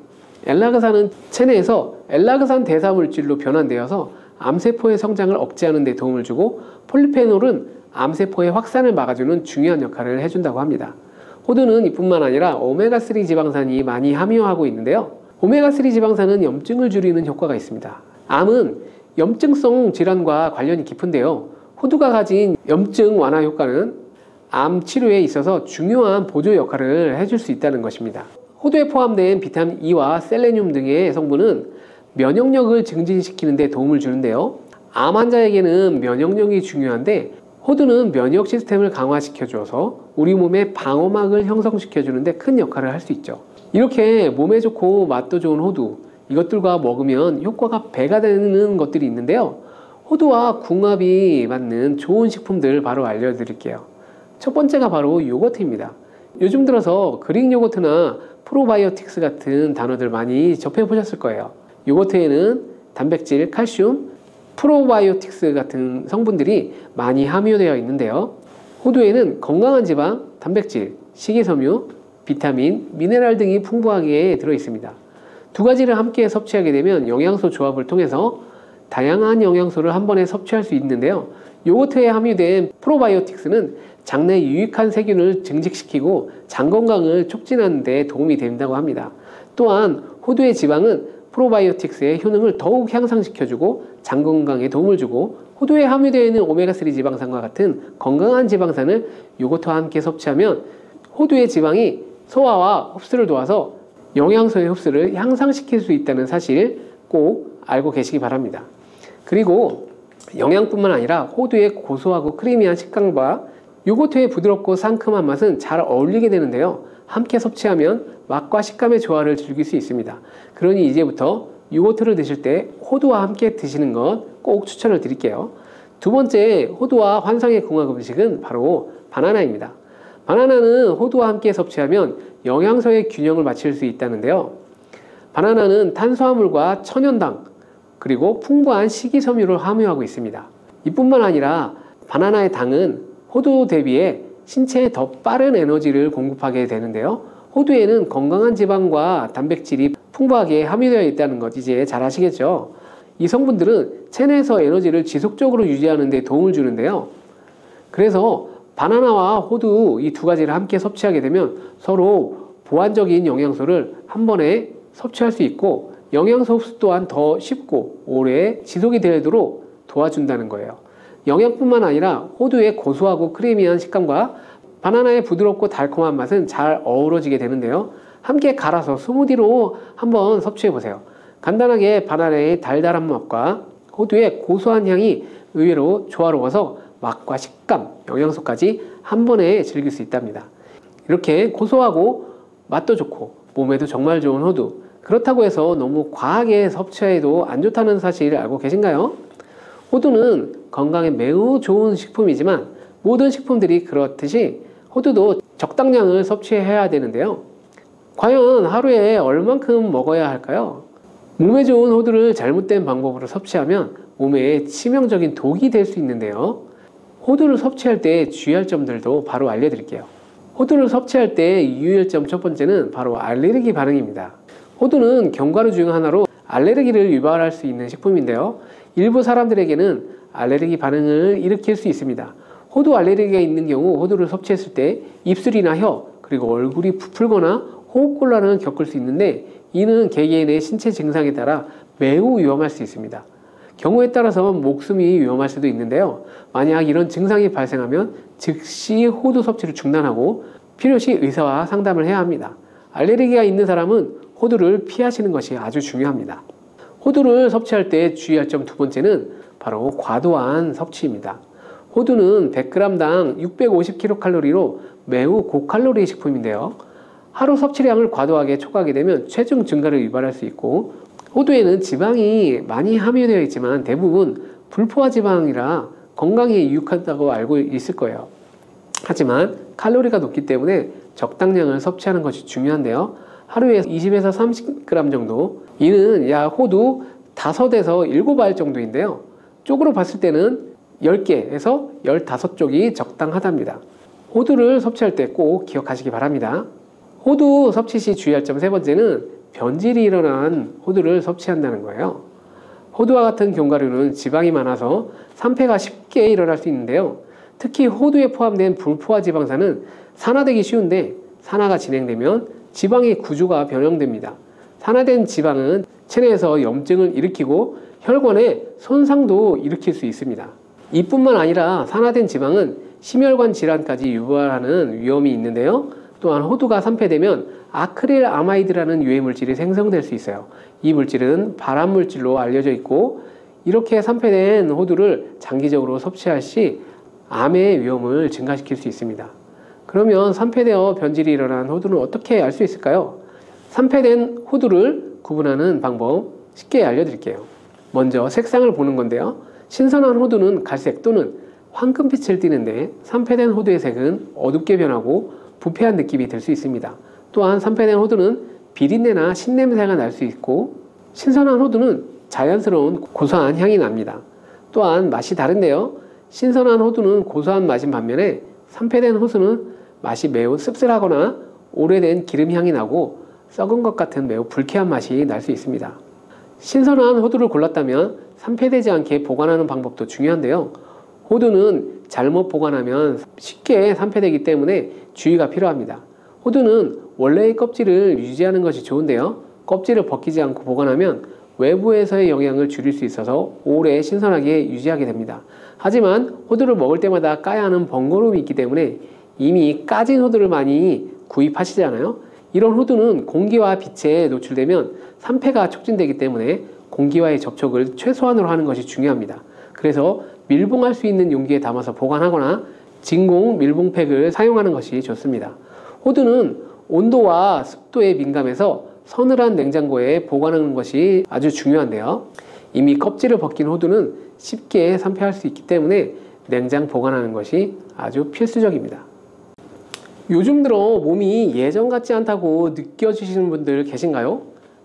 엘라그산은 체내에서 엘라그산 대사 물질로 변환되어서 암세포의 성장을 억제하는 데 도움을 주고, 폴리페놀은 암세포의 확산을 막아주는 중요한 역할을 해준다고 합니다. 호두는 이뿐만 아니라 오메가3 지방산이 많이 함유하고 있는데요. 오메가3 지방산은 염증을 줄이는 효과가 있습니다. 암은 염증성 질환과 관련이 깊은데요. 호두가 가진 염증 완화 효과는 암 치료에 있어서 중요한 보조 역할을 해줄 수 있다는 것입니다. 호두에 포함된 비타민 E와 셀레늄 등의 성분은 면역력을 증진시키는 데 도움을 주는데요. 암 환자에게는 면역력이 중요한데, 호두는 면역 시스템을 강화시켜 주어서 우리 몸의 방어막을 형성시켜 주는데 큰 역할을 할 수 있죠. 이렇게 몸에 좋고 맛도 좋은 호두, 이것들과 먹으면 효과가 배가 되는 것들이 있는데요. 호두와 궁합이 맞는 좋은 식품들 바로 알려드릴게요. 첫 번째가 바로 요거트입니다. 요즘 들어서 그릭 요거트나 프로바이오틱스 같은 단어들 많이 접해보셨을 거예요. 요거트에는 단백질, 칼슘, 프로바이오틱스 같은 성분들이 많이 함유되어 있는데요. 호두에는 건강한 지방, 단백질, 식이섬유, 비타민, 미네랄 등이 풍부하게 들어 있습니다. 두 가지를 함께 섭취하게 되면 영양소 조합을 통해서 다양한 영양소를 한 번에 섭취할 수 있는데요. 요거트에 함유된 프로바이오틱스는 장내 유익한 세균을 증식시키고 장 건강을 촉진하는 데 도움이 된다고 합니다. 또한 호두의 지방은 프로바이오틱스의 효능을 더욱 향상시켜주고 장 건강에 도움을 주고, 호두에 함유되어 있는 오메가3 지방산과 같은 건강한 지방산을 요거트와 함께 섭취하면 호두의 지방이 소화와 흡수를 도와서 영양소의 흡수를 향상시킬 수 있다는 사실 꼭 알고 계시기 바랍니다. 그리고 영양뿐만 아니라 호두의 고소하고 크리미한 식감과 요거트의 부드럽고 상큼한 맛은 잘 어울리게 되는데요. 함께 섭취하면 맛과 식감의 조화를 즐길 수 있습니다. 그러니 이제부터 요거트를 드실 때 호두와 함께 드시는 것 꼭 추천을 드릴게요. 두 번째, 호두와 환상의 궁합 음식은 바로 바나나입니다. 바나나는 호두와 함께 섭취하면 영양소의 균형을 맞출 수 있다는데요. 바나나는 탄수화물과 천연당, 그리고 풍부한 식이섬유를 함유하고 있습니다. 이뿐만 아니라 바나나의 당은 호두 대비해 신체에 더 빠른 에너지를 공급하게 되는데요. 호두에는 건강한 지방과 단백질이 풍부하게 함유되어 있다는 것 이제 잘 아시겠죠? 이 성분들은 체내에서 에너지를 지속적으로 유지하는 데 도움을 주는데요. 그래서 바나나와 호두 이 두 가지를 함께 섭취하게 되면 서로 보완적인 영양소를 한 번에 섭취할 수 있고, 영양소 흡수 또한 더 쉽고 오래 지속이 되도록 도와준다는 거예요. 영양뿐만 아니라 호두의 고소하고 크리미한 식감과 바나나의 부드럽고 달콤한 맛은 잘 어우러지게 되는데요. 함께 갈아서 스무디로 한번 섭취해 보세요. 간단하게 바나나의 달달한 맛과 호두의 고소한 향이 의외로 조화로워서 맛과 식감, 영양소까지 한 번에 즐길 수 있답니다. 이렇게 고소하고 맛도 좋고 몸에도 정말 좋은 호두, 그렇다고 해서 너무 과하게 섭취해도 안 좋다는 사실을 알고 계신가요? 호두는 건강에 매우 좋은 식품이지만 모든 식품들이 그렇듯이 호두도 적당량을 섭취해야 되는데요. 과연 하루에 얼만큼 먹어야 할까요? 몸에 좋은 호두를 잘못된 방법으로 섭취하면 몸에 치명적인 독이 될 수 있는데요. 호두를 섭취할 때 주의할 점들도 바로 알려드릴게요. 호두를 섭취할 때 유의할 점 첫 번째는 바로 알레르기 반응입니다. 호두는 견과류 중 하나로 알레르기를 유발할 수 있는 식품인데요. 일부 사람들에게는 알레르기 반응을 일으킬 수 있습니다. 호두 알레르기가 있는 경우 호두를 섭취했을 때 입술이나 혀, 그리고 얼굴이 부풀거나 호흡곤란을 겪을 수 있는데, 이는 개개인의 신체 증상에 따라 매우 위험할 수 있습니다. 경우에 따라서 목숨이 위험할 수도 있는데요. 만약 이런 증상이 발생하면 즉시 호두 섭취를 중단하고 필요시 의사와 상담을 해야 합니다. 알레르기가 있는 사람은 호두를 피하시는 것이 아주 중요합니다. 호두를 섭취할 때 주의할 점 두 번째는 바로 과도한 섭취입니다. 호두는 100g당 650kcal로 매우 고칼로리 식품인데요. 하루 섭취량을 과도하게 초과하게 되면 체중 증가를 유발할 수 있고, 호두에는 지방이 많이 함유되어 있지만 대부분 불포화 지방이라 건강에 유익하다고 알고 있을 거예요. 하지만 칼로리가 높기 때문에 적당량을 섭취하는 것이 중요한데요. 하루에 20에서 30g 정도, 이는 약 호두 5에서 7알 정도인데요. 쪽으로 봤을 때는 10개에서 15쪽이 적당하답니다. 호두를 섭취할 때 꼭 기억하시기 바랍니다. 호두 섭취 시 주의할 점 세 번째는 변질이 일어난 호두를 섭취한다는 거예요. 호두와 같은 견과류는 지방이 많아서 산패가 쉽게 일어날 수 있는데요. 특히 호두에 포함된 불포화 지방산은 산화되기 쉬운데 산화가 진행되면 지방의 구조가 변형됩니다. 산화된 지방은 체내에서 염증을 일으키고 혈관에 손상도 일으킬 수 있습니다. 이뿐만 아니라 산화된 지방은 심혈관 질환까지 유발하는 위험이 있는데요. 또한 호두가 산패되면 아크릴 아마이드라는 유해 물질이 생성될 수 있어요. 이 물질은 발암 물질로 알려져 있고, 이렇게 산패된 호두를 장기적으로 섭취할 시 암의 위험을 증가시킬 수 있습니다. 그러면 산패되어 변질이 일어난 호두는 어떻게 알 수 있을까요? 산패된 호두를 구분하는 방법 쉽게 알려드릴게요. 먼저 색상을 보는 건데요. 신선한 호두는 갈색 또는 황금빛을 띠는데 산패된 호두의 색은 어둡게 변하고 부패한 느낌이 들 수 있습니다. 또한 산패된 호두는 비린내나 신냄새가 날 수 있고, 신선한 호두는 자연스러운 고소한 향이 납니다. 또한 맛이 다른데요. 신선한 호두는 고소한 맛인 반면에 산패된 호두는 맛이 매우 씁쓸하거나 오래된 기름향이 나고 썩은 것 같은 매우 불쾌한 맛이 날 수 있습니다. 신선한 호두를 골랐다면 산패되지 않게 보관하는 방법도 중요한데요. 호두는 잘못 보관하면 쉽게 산패되기 때문에 주의가 필요합니다. 호두는 원래의 껍질을 유지하는 것이 좋은데요. 껍질을 벗기지 않고 보관하면 외부에서의 영향을 줄일 수 있어서 오래 신선하게 유지하게 됩니다. 하지만 호두를 먹을 때마다 까야 하는 번거로움이 있기 때문에 이미 까진 호두를 많이 구입하시잖아요. 이런 호두는 공기와 빛에 노출되면 산패가 촉진되기 때문에 공기와의 접촉을 최소한으로 하는 것이 중요합니다. 그래서 밀봉할 수 있는 용기에 담아서 보관하거나 진공 밀봉팩을 사용하는 것이 좋습니다. 호두는 온도와 습도에 민감해서 서늘한 냉장고에 보관하는 것이 아주 중요한데요. 이미 껍질을 벗긴 호두는 쉽게 산패할 수 있기 때문에 냉장 보관하는 것이 아주 필수적입니다. 요즘 들어 몸이 예전 같지 않다고 느껴지시는 분들 계신가요?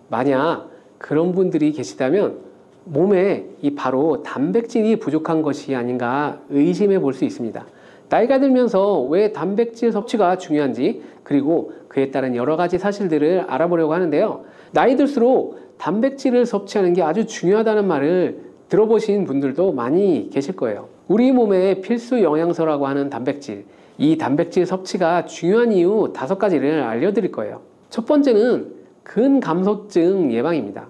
만약 그런 분들이 계시다면 몸에 바로 단백질이 부족한 것이 아닌가 의심해 볼 수 있습니다. 나이가 들면서 왜 단백질 섭취가 중요한지, 그리고 그에 따른 여러 가지 사실들을 알아보려고 하는데요. 나이 들수록 단백질을 섭취하는 게 아주 중요하다는 말을 들어보신 분들도 많이 계실 거예요. 우리 몸의 필수 영양소라고 하는 단백질, 이 단백질 섭취가 중요한 이유 5가지를 알려드릴 거예요. 첫 번째는 근감소증 예방입니다.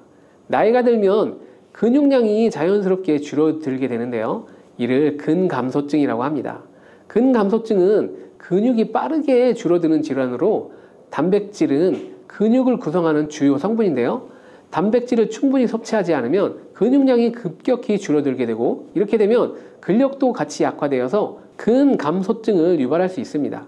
나이가 들면 근육량이 자연스럽게 줄어들게 되는데요. 이를 근감소증이라고 합니다. 근감소증은 근육이 빠르게 줄어드는 질환으로, 단백질은 근육을 구성하는 주요 성분인데요. 단백질을 충분히 섭취하지 않으면 근육량이 급격히 줄어들게 되고, 이렇게 되면 근력도 같이 약화되어서 근감소증을 유발할 수 있습니다.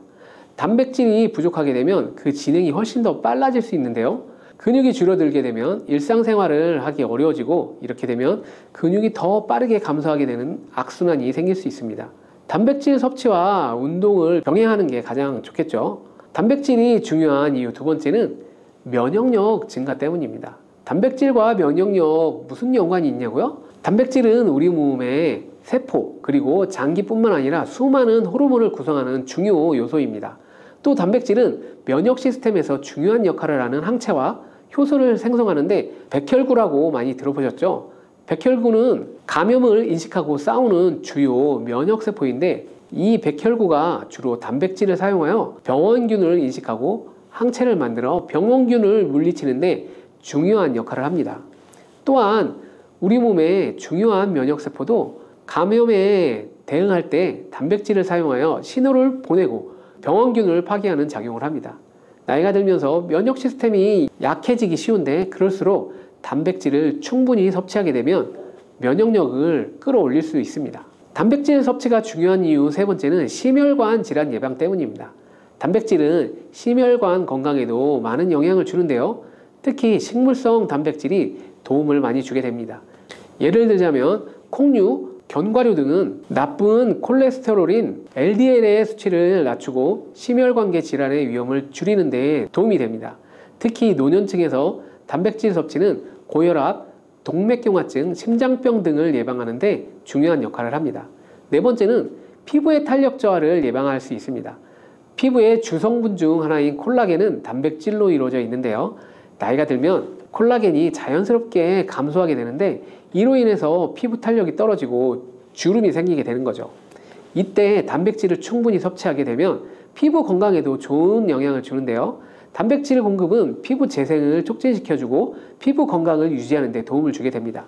단백질이 부족하게 되면 그 진행이 훨씬 더 빨라질 수 있는데요. 근육이 줄어들게 되면 일상생활을 하기 어려워지고, 이렇게 되면 근육이 더 빠르게 감소하게 되는 악순환이 생길 수 있습니다. 단백질 섭취와 운동을 병행하는 게 가장 좋겠죠. 단백질이 중요한 이유 2번째는 면역력 증가 때문입니다. 단백질과 면역력 무슨 연관이 있냐고요? 단백질은 우리 몸의 세포 그리고 장기뿐만 아니라 수많은 호르몬을 구성하는 중요 요소입니다. 또 단백질은 면역 시스템에서 중요한 역할을 하는 항체와 효소를 생성하는데 백혈구라고 많이 들어보셨죠? 백혈구는 감염을 인식하고 싸우는 주요 면역세포인데, 이 백혈구가 주로 단백질을 사용하여 병원균을 인식하고 항체를 만들어 병원균을 물리치는데 중요한 역할을 합니다. 또한 우리 몸의 중요한 면역세포도 감염에 대응할 때 단백질을 사용하여 신호를 보내고 병원균을 파괴하는 작용을 합니다. 나이가 들면서 면역 시스템이 약해지기 쉬운데, 그럴수록 단백질을 충분히 섭취하게 되면 면역력을 끌어올릴 수 있습니다. 단백질 섭취가 중요한 이유 3번째는 심혈관 질환 예방 때문입니다. 단백질은 심혈관 건강에도 많은 영향을 주는데요. 특히 식물성 단백질이 도움을 많이 주게 됩니다. 예를 들자면 콩류, 견과류 등은 나쁜 콜레스테롤인 LDL의 수치를 낮추고 심혈관계 질환의 위험을 줄이는 데 도움이 됩니다. 특히 노년층에서 단백질 섭취는 고혈압, 동맥경화증, 심장병 등을 예방하는 데 중요한 역할을 합니다. 네 번째는 피부의 탄력 저하를 예방할 수 있습니다. 피부의 주성분 중 하나인 콜라겐은 단백질로 이루어져 있는데요. 나이가 들면 콜라겐이 자연스럽게 감소하게 되는데 이로 인해서 피부 탄력이 떨어지고 주름이 생기게 되는 거죠. 이때 단백질을 충분히 섭취하게 되면 피부 건강에도 좋은 영향을 주는데요. 단백질 공급은 피부 재생을 촉진시켜주고 피부 건강을 유지하는 데 도움을 주게 됩니다.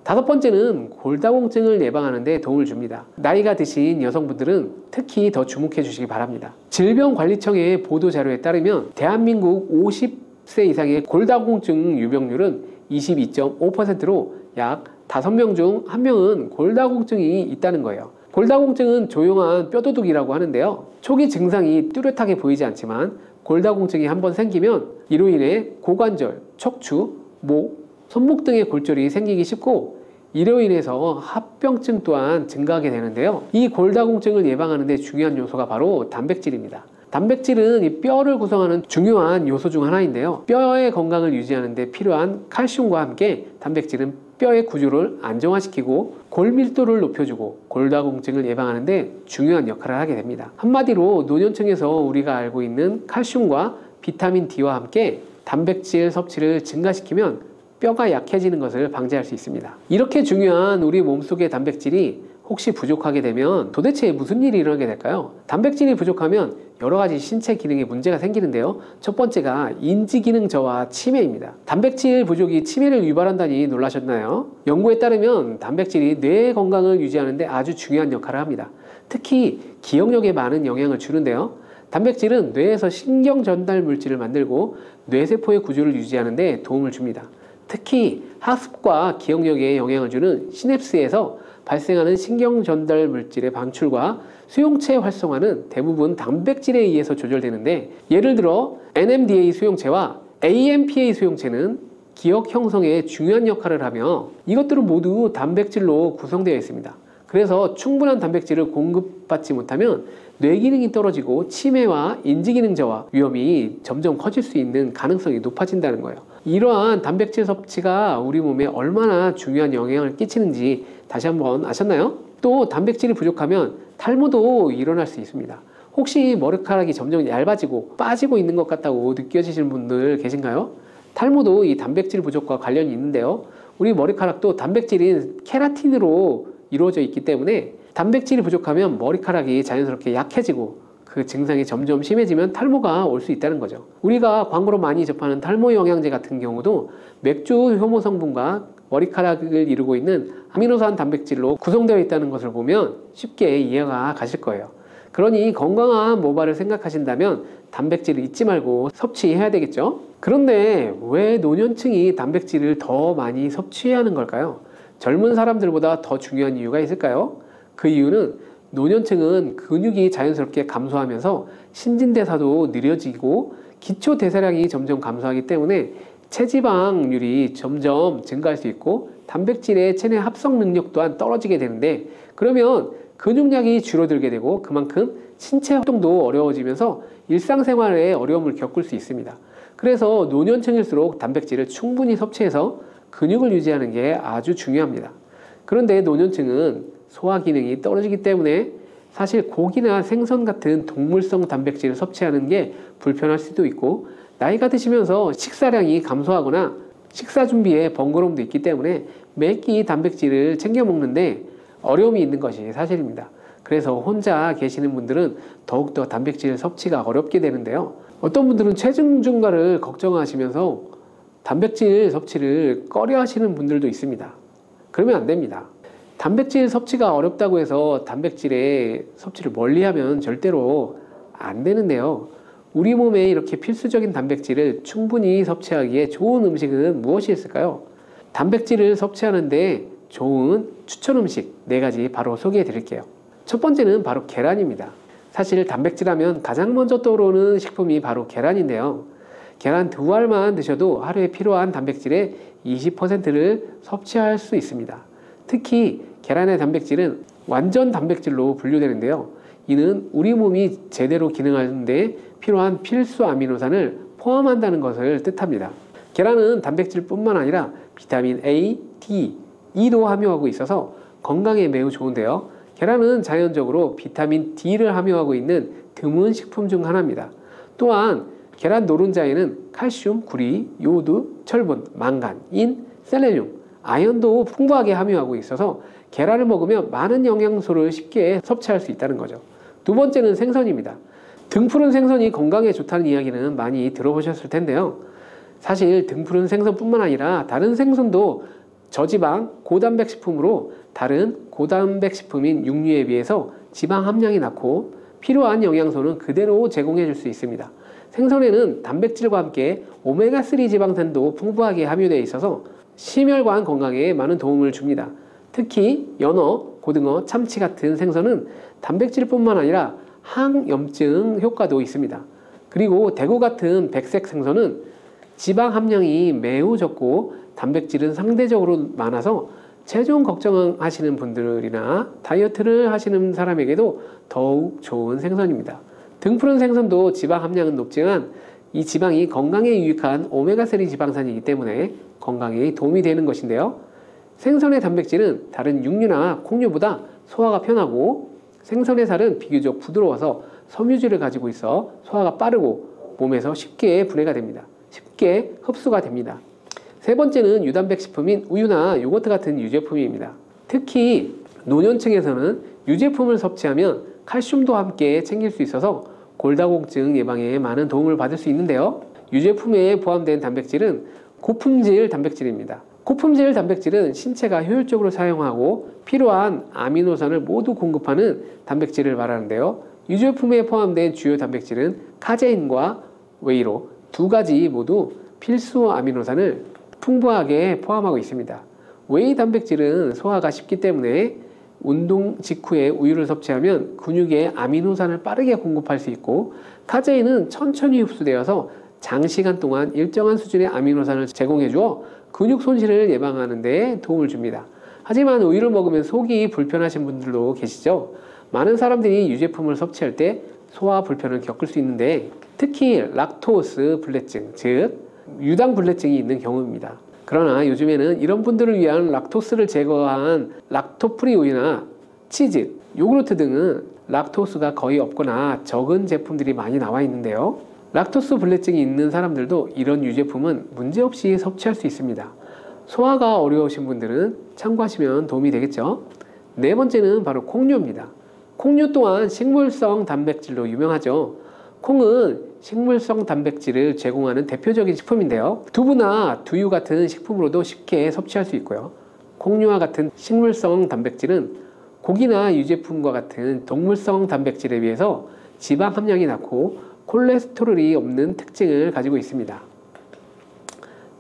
다섯 번째는 골다공증을 예방하는 데 도움을 줍니다. 나이가 드신 여성분들은 특히 더 주목해 주시기 바랍니다. 질병관리청의 보도자료에 따르면 대한민국 50세 이상의 골다공증 유병률은 22.5%로 약 5명 중 1명은 골다공증이 있다는 거예요. 골다공증은 조용한 뼈도둑이라고 하는데요. 초기 증상이 뚜렷하게 보이지 않지만 골다공증이 한번 생기면 이로 인해 고관절, 척추, 목, 손목 등의 골절이 생기기 쉽고 이로 인해서 합병증 또한 증가하게 되는데요. 이 골다공증을 예방하는 데 중요한 요소가 바로 단백질입니다. 단백질은 이 뼈를 구성하는 중요한 요소 중 하나인데요. 뼈의 건강을 유지하는 데 필요한 칼슘과 함께 단백질은 뼈의 구조를 안정화시키고 골밀도를 높여주고 골다공증을 예방하는 데 중요한 역할을 하게 됩니다. 한마디로 노년층에서 우리가 알고 있는 칼슘과 비타민 D와 함께 단백질 섭취를 증가시키면 뼈가 약해지는 것을 방지할 수 있습니다. 이렇게 중요한 우리 몸속의 단백질이 혹시 부족하게 되면 도대체 무슨 일이 일어나게 될까요? 단백질이 부족하면 여러 가지 신체 기능에 문제가 생기는데요. 첫 번째가 인지 기능 저하 치매입니다. 단백질 부족이 치매를 유발한다니 놀라셨나요? 연구에 따르면 단백질이 뇌 건강을 유지하는 데 아주 중요한 역할을 합니다. 특히 기억력에 많은 영향을 주는데요. 단백질은 뇌에서 신경 전달 물질을 만들고 뇌세포의 구조를 유지하는 데 도움을 줍니다. 특히 학습과 기억력에 영향을 주는 시냅스에서 발생하는 신경 전달 물질의 방출과 수용체 활성화는 대부분 단백질에 의해서 조절되는데 예를 들어 NMDA 수용체와 AMPA 수용체는 기억 형성에 중요한 역할을 하며 이것들은 모두 단백질로 구성되어 있습니다. 그래서 충분한 단백질을 공급받지 못하면 뇌 기능이 떨어지고 치매와 인지 기능 저하 위험이 점점 커질 수 있는 가능성이 높아진다는 거예요. 이러한 단백질 섭취가 우리 몸에 얼마나 중요한 영향을 끼치는지 다시 한번 아셨나요? 또 단백질이 부족하면 탈모도 일어날 수 있습니다. 혹시 머리카락이 점점 얇아지고 빠지고 있는 것 같다고 느껴지시는 분들 계신가요? 탈모도 이 단백질 부족과 관련이 있는데요. 우리 머리카락도 단백질인 케라틴으로 이루어져 있기 때문에 단백질이 부족하면 머리카락이 자연스럽게 약해지고 그 증상이 점점 심해지면 탈모가 올 수 있다는 거죠. 우리가 광고로 많이 접하는 탈모 영양제 같은 경우도 맥주 효모 성분과 머리카락을 이루고 있는 아미노산 단백질로 구성되어 있다는 것을 보면 쉽게 이해가 가실 거예요. 그러니 건강한 모발을 생각하신다면 단백질을 잊지 말고 섭취해야 되겠죠. 그런데 왜 노년층이 단백질을 더 많이 섭취해야 하는 걸까요? 젊은 사람들보다 더 중요한 이유가 있을까요? 그 이유는 노년층은 근육이 자연스럽게 감소하면서 신진대사도 느려지고 기초대사량이 점점 감소하기 때문에 체지방률이 점점 증가할 수 있고 단백질의 체내 합성 능력 또한 떨어지게 되는데 그러면 근육량이 줄어들게 되고 그만큼 신체 활동도 어려워지면서 일상생활에 어려움을 겪을 수 있습니다. 그래서 노년층일수록 단백질을 충분히 섭취해서 근육을 유지하는 게 아주 중요합니다. 그런데 노년층은 소화 기능이 떨어지기 때문에 사실 고기나 생선 같은 동물성 단백질을 섭취하는 게 불편할 수도 있고 나이가 드시면서 식사량이 감소하거나 식사 준비에 번거로움도 있기 때문에 매끼 단백질을 챙겨 먹는데 어려움이 있는 것이 사실입니다. 그래서 혼자 계시는 분들은 더욱더 단백질 섭취가 어렵게 되는데요. 어떤 분들은 체중 증가를 걱정하시면서 단백질 섭취를 꺼려 하시는 분들도 있습니다. 그러면 안 됩니다. 단백질 섭취가 어렵다고 해서 단백질의 섭취를 멀리하면 절대로 안 되는데요. 우리 몸에 이렇게 필수적인 단백질을 충분히 섭취하기에 좋은 음식은 무엇이 있을까요? 단백질을 섭취하는데 좋은 추천 음식 4가지 바로 소개해 드릴게요. 첫 번째는 바로 계란입니다. 사실 단백질하면 가장 먼저 떠오르는 식품이 바로 계란인데요. 계란 2알만 드셔도 하루에 필요한 단백질의 20%를 섭취할 수 있습니다. 특히 계란의 단백질은 완전 단백질로 분류되는데요. 이는 우리 몸이 제대로 기능하는 데 필요한 필수 아미노산을 포함한다는 것을 뜻합니다. 계란은 단백질뿐만 아니라 비타민 A, D, E도 함유하고 있어서 건강에 매우 좋은데요. 계란은 자연적으로 비타민 D를 함유하고 있는 드문 식품 중 하나입니다. 또한 계란 노른자에는 칼슘, 구리, 요오드, 철분, 망간, 인, 셀레늄, 아연도 풍부하게 함유하고 있어서 계란을 먹으면 많은 영양소를 쉽게 섭취할 수 있다는 거죠. 두 번째는 생선입니다. 등푸른 생선이 건강에 좋다는 이야기는 많이 들어보셨을 텐데요. 사실 등푸른 생선뿐만 아니라 다른 생선도 저지방, 고단백 식품으로 다른 고단백 식품인 육류에 비해서 지방 함량이 낮고 필요한 영양소는 그대로 제공해 줄 수 있습니다. 생선에는 단백질과 함께 오메가3 지방산도 풍부하게 함유되어 있어서 심혈관 건강에 많은 도움을 줍니다. 특히 연어, 고등어, 참치 같은 생선은 단백질뿐만 아니라 항염증 효과도 있습니다. 그리고 대구 같은 백색 생선은 지방 함량이 매우 적고 단백질은 상대적으로 많아서 체중 걱정하시는 분들이나 다이어트를 하시는 사람에게도 더욱 좋은 생선입니다. 등푸른 생선도 지방 함량은 높지만 이 지방이 건강에 유익한 오메가3 지방산이기 때문에 건강에 도움이 되는 것인데요. 생선의 단백질은 다른 육류나 콩류보다 소화가 편하고 생선의 살은 비교적 부드러워서 섬유질을 가지고 있어 소화가 빠르고 몸에서 쉽게 분해가 됩니다. 쉽게 흡수가 됩니다. 세 번째는 유단백 식품인 우유나 요거트 같은 유제품입니다. 특히 노년층에서는 유제품을 섭취하면 칼슘도 함께 챙길 수 있어서 골다공증 예방에 많은 도움을 받을 수 있는데요. 유제품에 포함된 단백질은 고품질 단백질입니다. 고품질 단백질은 신체가 효율적으로 사용하고 필요한 아미노산을 모두 공급하는 단백질을 말하는데요. 유제품에 포함된 주요 단백질은 카제인과 웨이로 두 가지 모두 필수 아미노산을 풍부하게 포함하고 있습니다. 웨이 단백질은 소화가 쉽기 때문에 운동 직후에 우유를 섭취하면 근육에 아미노산을 빠르게 공급할 수 있고, 카제인은 천천히 흡수되어서 장시간 동안 일정한 수준의 아미노산을 제공해 주어 근육 손실을 예방하는 데 도움을 줍니다. 하지만 우유를 먹으면 속이 불편하신 분들도 계시죠? 많은 사람들이 유제품을 섭취할 때 소화 불편을 겪을 수 있는데 특히 락토스 불내증, 즉 유당 불내증이 있는 경우입니다. 그러나 요즘에는 이런 분들을 위한 락토스를 제거한 락토프리 우유나 치즈, 요구르트 등은 락토스가 거의 없거나 적은 제품들이 많이 나와 있는데요. 락토스 불내증이 있는 사람들도 이런 유제품은 문제없이 섭취할 수 있습니다. 소화가 어려우신 분들은 참고하시면 도움이 되겠죠. 네 번째는 바로 콩류입니다. 콩류 또한 식물성 단백질로 유명하죠. 콩은 식물성 단백질을 제공하는 대표적인 식품인데요. 두부나 두유 같은 식품으로도 쉽게 섭취할 수 있고요. 콩류와 같은 식물성 단백질은 고기나 유제품과 같은 동물성 단백질에 비해서 지방 함량이 낮고 콜레스테롤이 없는 특징을 가지고 있습니다.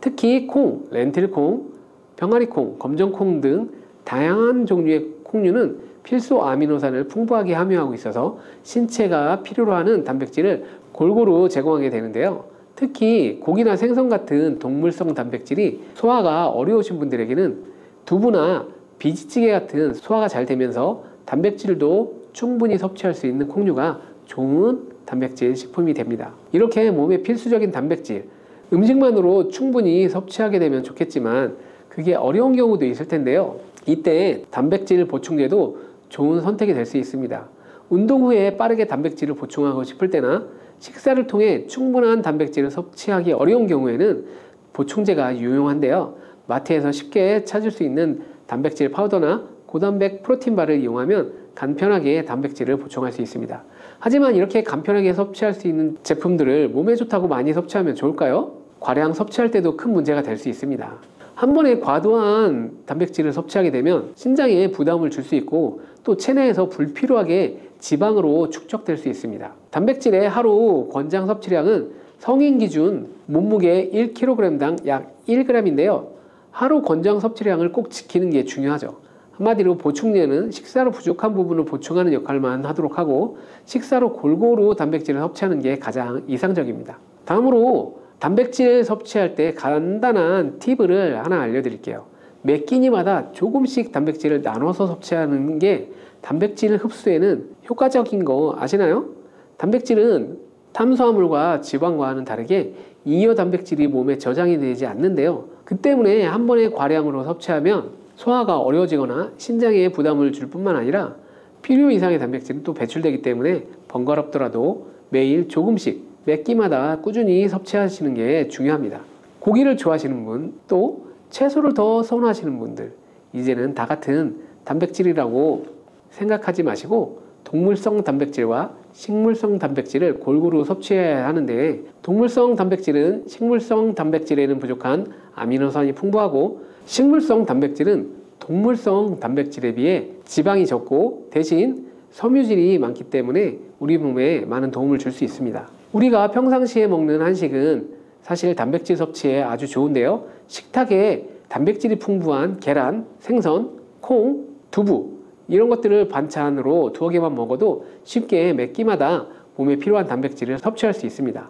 특히 콩, 렌틸콩, 병아리콩, 검정콩 등 다양한 종류의 콩류는 필수 아미노산을 풍부하게 함유하고 있어서 신체가 필요로 하는 단백질을 골고루 제공하게 되는데요. 특히 고기나 생선 같은 동물성 단백질이 소화가 어려우신 분들에게는 두부나 비지찌개 같은 소화가 잘 되면서 단백질도 충분히 섭취할 수 있는 콩류가 좋은 단백질 식품이 됩니다. 이렇게 몸에 필수적인 단백질, 음식만으로 충분히 섭취하게 되면 좋겠지만 그게 어려운 경우도 있을 텐데요. 이때 단백질 보충제도 좋은 선택이 될 수 있습니다. 운동 후에 빠르게 단백질을 보충하고 싶을 때나 식사를 통해 충분한 단백질을 섭취하기 어려운 경우에는 보충제가 유용한데요. 마트에서 쉽게 찾을 수 있는 단백질 파우더나 고단백 프로틴바를 이용하면 간편하게 단백질을 보충할 수 있습니다. 하지만 이렇게 간편하게 섭취할 수 있는 제품들을 몸에 좋다고 많이 섭취하면 좋을까요? 과량 섭취할 때도 큰 문제가 될 수 있습니다. 한 번에 과도한 단백질을 섭취하게 되면 신장에 부담을 줄 수 있고 또 체내에서 불필요하게 지방으로 축적될 수 있습니다. 단백질의 하루 권장 섭취량은 성인 기준 몸무게 1kg당 약 1g인데요. 하루 권장 섭취량을 꼭 지키는 게 중요하죠. 한마디로 보충제는 식사로 부족한 부분을 보충하는 역할만 하도록 하고 식사로 골고루 단백질을 섭취하는 게 가장 이상적입니다. 다음으로 단백질 섭취할 때 간단한 팁을 하나 알려드릴게요. 매 끼니마다 조금씩 단백질을 나눠서 섭취하는 게 단백질 흡수에는 효과적인 거 아시나요? 단백질은 탄수화물과 지방과는 다르게 잉여 단백질이 몸에 저장이 되지 않는데요. 그 때문에 한 번에 과량으로 섭취하면 소화가 어려워지거나 신장에 부담을 줄 뿐만 아니라 필요 이상의 단백질은 또 배출되기 때문에 번거롭더라도 매일 조금씩 매 끼마다 꾸준히 섭취하시는 게 중요합니다. 고기를 좋아하시는 분, 또 채소를 더 선호하시는 분들, 이제는 다 같은 단백질이라고 생각하지 마시고 동물성 단백질과 식물성 단백질을 골고루 섭취해야 하는데, 동물성 단백질은 식물성 단백질에는 부족한 아미노산이 풍부하고, 식물성 단백질은 동물성 단백질에 비해 지방이 적고 대신 섬유질이 많기 때문에 우리 몸에 많은 도움을 줄 수 있습니다. 우리가 평상시에 먹는 한식은 사실 단백질 섭취에 아주 좋은데요. 식탁에 단백질이 풍부한 계란, 생선, 콩, 두부 이런 것들을 반찬으로 두어 개만 먹어도 쉽게 매 끼마다 몸에 필요한 단백질을 섭취할 수 있습니다.